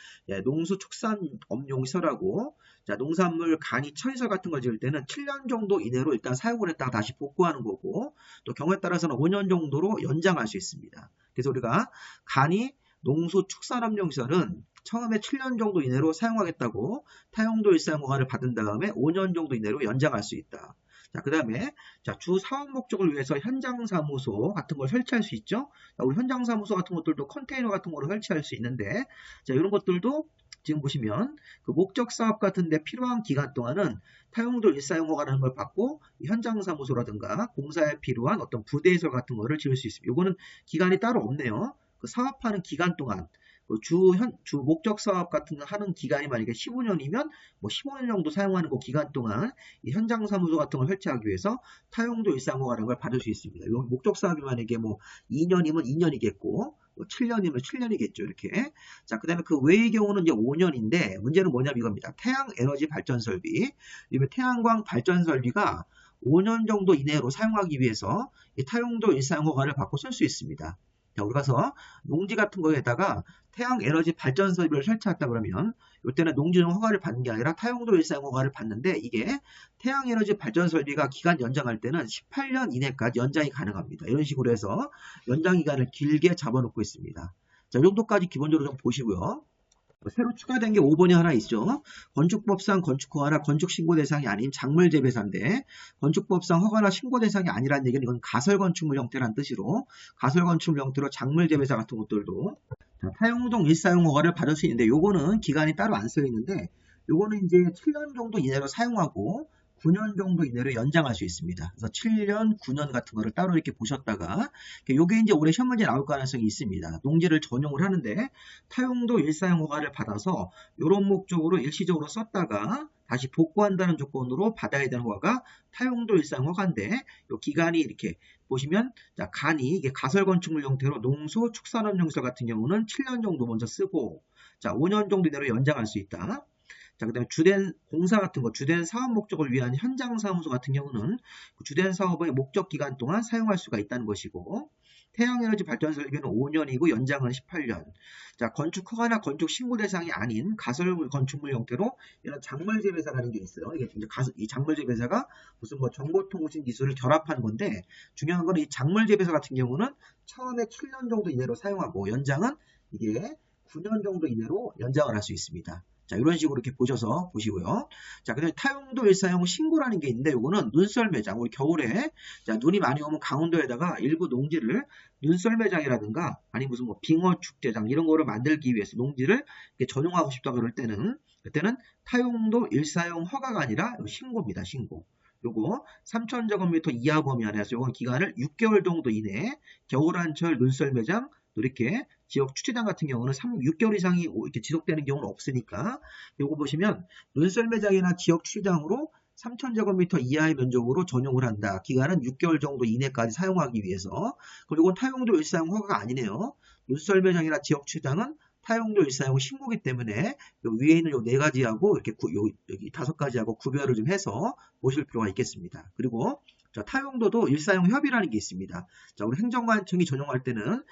농수, 축산업용시설하고 자, 농산물, 간이, 처리시설 같은 걸 지을 때는 7년 정도 이내로 일단 사용을 했다가 다시 복구하는 거고 또 경우에 따라서는 5년 정도로 연장할 수 있습니다. 그래서 우리가 간이 농수, 축산업용시설은 처음에 7년 정도 이내로 사용하겠다고 타용도 일사용 허가를 받은 다음에 5년 정도 이내로 연장할 수 있다. 자, 그 다음에 주 사업 목적을 위해서 현장 사무소 같은 걸 설치할 수 있죠. 자, 우리 현장 사무소 같은 것들도 컨테이너 같은 거로 설치할 수 있는데, 자, 이런 것들도 지금 보시면 그 목적 사업 같은데 필요한 기간 동안은 타용도 일사용 허가라는 걸 받고 현장 사무소라든가 공사에 필요한 어떤 부대시설 같은 거를 지을 수 있습니다. 이거는 기간이 따로 없네요. 그 사업하는 기간 동안 주 목적 사업 같은 거 하는 기간이 만약에 15년이면 뭐 15년 정도 사용하는 그 기간 동안 이 현장 사무소 같은 걸 설치하기 위해서 타용도 일사용 허가라는 걸 받을 수 있습니다. 이 목적 사업이 만약에 뭐 2년이면 2년이겠고 7년이면 7년이겠죠. 이렇게. 자, 그 다음에 그 외의 경우는 이제 5년인데 문제는 뭐냐면 이겁니다. 태양 에너지 발전 설비. 태양광 발전 설비가 5년 정도 이내로 사용하기 위해서 이 타용도 일사용 허가를 받고 쓸 수 있습니다. 자, 우리 가서 농지 같은 거에다가 태양 에너지 발전 설비를 설치했다 그러면 이때는 농지용 허가를 받는 게 아니라 타용도 일사용 허가를 받는데 이게 태양 에너지 발전 설비가 기간 연장할 때는 18년 이내까지 연장이 가능합니다. 이런 식으로 해서 연장 기간을 길게 잡아놓고 있습니다. 자, 이 정도까지 기본적으로 좀 보시고요. 새로 추가된 게 5번이 하나 있죠. 건축법상 건축허가나 건축신고 대상이 아닌 작물재배사인데 건축법상 허가나 신고 대상이 아니라는 얘기는 이건 가설건축물 형태라는 뜻으로 가설건축물 형태로 작물재배사 같은 것들도 타용동 일사용 허가를 받을 수 있는데 요거는 기간이 따로 안 써 있는데 요거는 이제 7년 정도 이내로 사용하고 9년 정도 이내로 연장할 수 있습니다. 그래서 7년, 9년 같은 거를 따로 이렇게 보셨다가 요게 이제 올해 시험 문제 나올 가능성이 있습니다. 농지를 전용을 하는데 타용도 일사용 허가를 받아서 이런 목적으로 일시적으로 썼다가 다시 복구한다는 조건으로 받아야 되는 허가가 타용도 일사용 허가인데 요 기간이 이렇게 보시면 간이 이게 가설건축물 형태로 농소, 축산업용시설 같은 경우는 7년 정도 먼저 쓰고 5년 정도 이내로 연장할 수 있다. 자, 그 다음에 주된 공사 같은 거, 주된 사업 목적을 위한 현장 사무소 같은 경우는 주된 사업의 목적 기간 동안 사용할 수가 있다는 것이고, 태양에너지 발전 설비는 5년이고 연장은 18년. 자, 건축 허가나 건축 신고 대상이 아닌 가설 건축물 형태로 이런 작물재배사라는 게 있어요. 이게 이제 이 작물재배사가 무슨 뭐 정보통신 기술을 결합한 건데, 중요한 건 이 작물재배사 같은 경우는 처음에 7년 정도 이내로 사용하고 연장은 이게 9년 정도 이내로 연장을 할 수 있습니다. 자, 이런 식으로 이렇게 보셔서 보시고요. 자, 그 다음에 타용도 일사용 신고라는 게 있는데, 요거는 눈썰 매장. 우리 겨울에, 눈이 많이 오면 강원도에다가 일부 농지를 눈썰 매장이라든가, 아니 무슨 뭐 빙어 축제장, 이런 거를 만들기 위해서 농지를 전용하고 싶다 그럴 때는, 그때는 타용도 일사용 허가가 아니라 신고입니다, 신고. 요거 3,000제곱미터 이하 범위 안에서 요건 기간을 6개월 정도 이내에 겨울한철 눈썰 매장, 이렇게 지역 축제장 같은 경우는 6개월 이상이 이렇게 지속되는 경우는 없으니까 요거 보시면 눈썰 매장이나 지역 축제장으로 3,000제곱미터 이하의 면적으로 전용을 한다. 기간은 6개월 정도 이내까지 사용하기 위해서. 그리고 타용도 일사용 허가가 아니네요. 눈썰 매장이나 지역 축제장은 타용도 일사용 신고기 때문에 위에 있는 요 4가지하고 이렇게 여기 5가지하고 구별을 좀 해서 보실 필요가 있겠습니다. 그리고 타용도도 일사용 협의라는 게 있습니다. 자, 우리 행정관청이 전용할 때는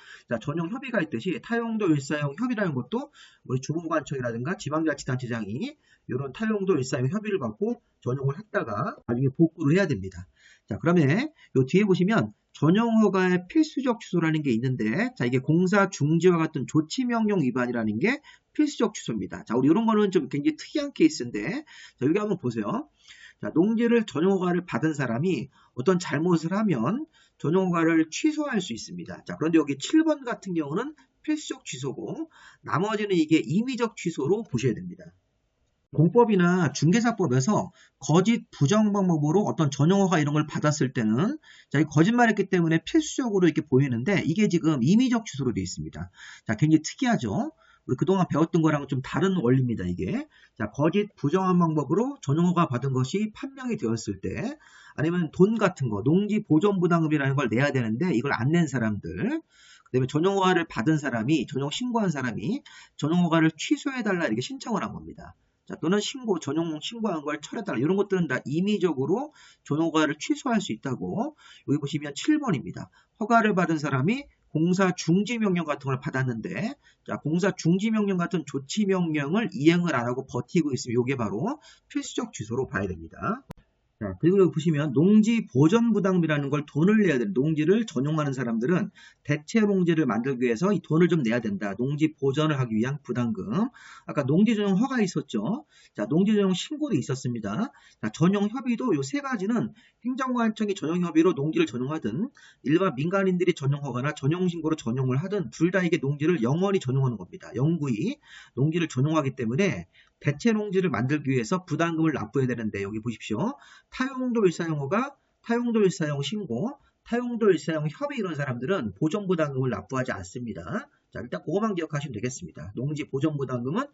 전용 협의가 있듯이 타용도 일사용 협의라는 것도 우리 주무관청이라든가 지방자치단체장이 이런 타용도 일사용 협의를 받고 전용을 했다가 나중에 복구를 해야 됩니다. 자, 그러면 요 뒤에 보시면 전용허가의 필수적 취소라는 게 있는데, 자, 이게 공사 중지와 같은 조치명령 위반이라는 게 필수적 취소입니다. 자, 우리 이런 거는 좀 굉장히 특이한 케이스인데, 자, 여기 한번 보세요. 자, 농지를 전용허가를 받은 사람이 어떤 잘못을 하면 전용허가를 취소할 수 있습니다. 자, 그런데 여기 7번 같은 경우는 필수적 취소고, 나머지는 이게 임의적 취소로 보셔야 됩니다. 공법이나 중개사법에서 거짓 부정 방법으로 어떤 전용허가 이런 걸 받았을 때는 자, 거짓말했기 때문에 필수적으로 이렇게 보이는데 이게 지금 임의적 취소로 되어 있습니다. 자, 굉장히 특이하죠. 우리 그동안 배웠던 거랑은 좀 다른 원리입니다, 이게. 자, 거짓 부정한 방법으로 전용허가 받은 것이 판명이 되었을 때, 아니면 돈 같은 거, 농지 보존부담금이라는 걸 내야 되는데 이걸 안 낸 사람들, 그 다음에 전용허가를 받은 사람이, 전용 신고한 사람이 전용허가를 취소해달라 이렇게 신청을 한 겁니다. 자, 또는 전용 신고한 걸 철회달라. 이런 것들은 다 임의적으로 전용허가를 취소할 수 있다고. 여기 보시면 7번입니다. 허가를 받은 사람이 공사 중지명령 같은 걸 받았는데, 자, 공사 중지명령 같은 조치명령을 이행을 안 하고 버티고 있으면 이게 바로 필수적 취소로 봐야 됩니다. 자, 그리고 여기 보시면 농지 보전 부담이라는 걸 돈을 내야 돼요. 농지를 전용하는 사람들은 대체 농지를 만들기 위해서 이 돈을 좀 내야 된다. 농지 보전을 하기 위한 부담금. 아까 농지 전용 허가 있었죠. 자, 농지 전용 신고도 있었습니다. 자, 전용 협의도 요 세 가지는 행정관청이 전용 협의로 농지를 전용하든 일반 민간인들이 전용 허가나 전용 신고로 전용을 하든 둘 다 이게 농지를 영원히 전용하는 겁니다. 영구히 농지를 전용하기 때문에 대체 농지를 만들기 위해서 부담금을 납부해야 되는데 여기 보십시오. 타용도 일사용허가, 타용도 일사용 신고, 타용도 일사용 협의 이런 사람들은 보전부담금을 납부하지 않습니다. 자, 일단 그것만 기억하시면 되겠습니다. 농지 보전부담금은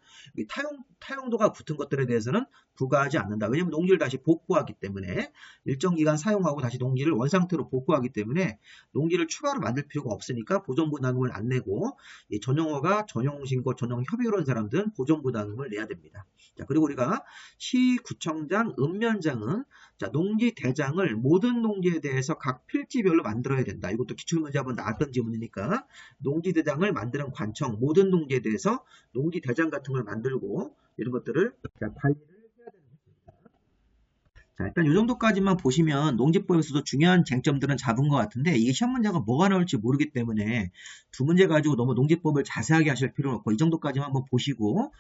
타용도가 붙은 것들에 대해서는 부과하지 않는다. 왜냐하면 농지를 다시 복구하기 때문에 일정 기간 사용하고 다시 농지를 원상태로 복구하기 때문에 농지를 추가로 만들 필요가 없으니까 보전부담금을 안 내고 전용허가, 전용신고, 전용협의 이런 사람들은 보전부담금을 내야 됩니다. 자, 그리고 우리가 시구청장, 읍면장은 자, 농지 대장을 모든 농지에 대해서 각 필지별로 만들어야 된다. 이것도 기출문제 한번 나왔던 지문이니까 농지 대장을 만드는 관청, 모든 농지에 대해서 농지 대장 같은 걸 만들고 이런 것들을 관리를 해야 되는 것입니다. 자, 일단 이 정도까지만 보시면 농지법에서도 중요한 쟁점들은 잡은 것 같은데 이게 시험 문제가 뭐가 나올지 모르기 때문에 두 문제 가지고 너무 농지법을 자세하게 하실 필요는 없고 이 정도까지만 한번 보시고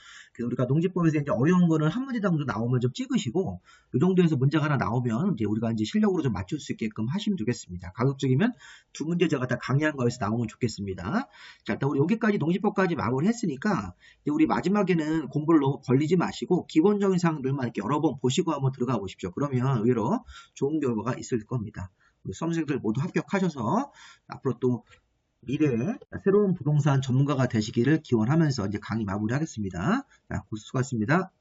우리가 농지법에서 이제 어려운 거는 한 문제 정도 나오면 좀 찍으시고 이 정도에서 문제가 하나 나오면 이제 우리가 이제 실력으로 좀 맞출 수 있게끔 하시면 되겠습니다. 가급적이면 두 문제 제가 다 강의한 거에서 나오면 좋겠습니다. 자, 일단 우리 여기까지 농지법까지 마무리 했으니까 이제 우리 마지막에는 공부를 너무 벌리지 마시고 기본적인 사항들만 이렇게 여러 번 보시고 한번 들어가 보십시오. 그러면 의외로 좋은 결과가 있을 겁니다. 우리 수험생들 모두 합격하셔서 앞으로 또 미래에 새로운 부동산 전문가가 되시기를 기원하면서 이제 강의 마무리하겠습니다. 자, 수고하셨습니다.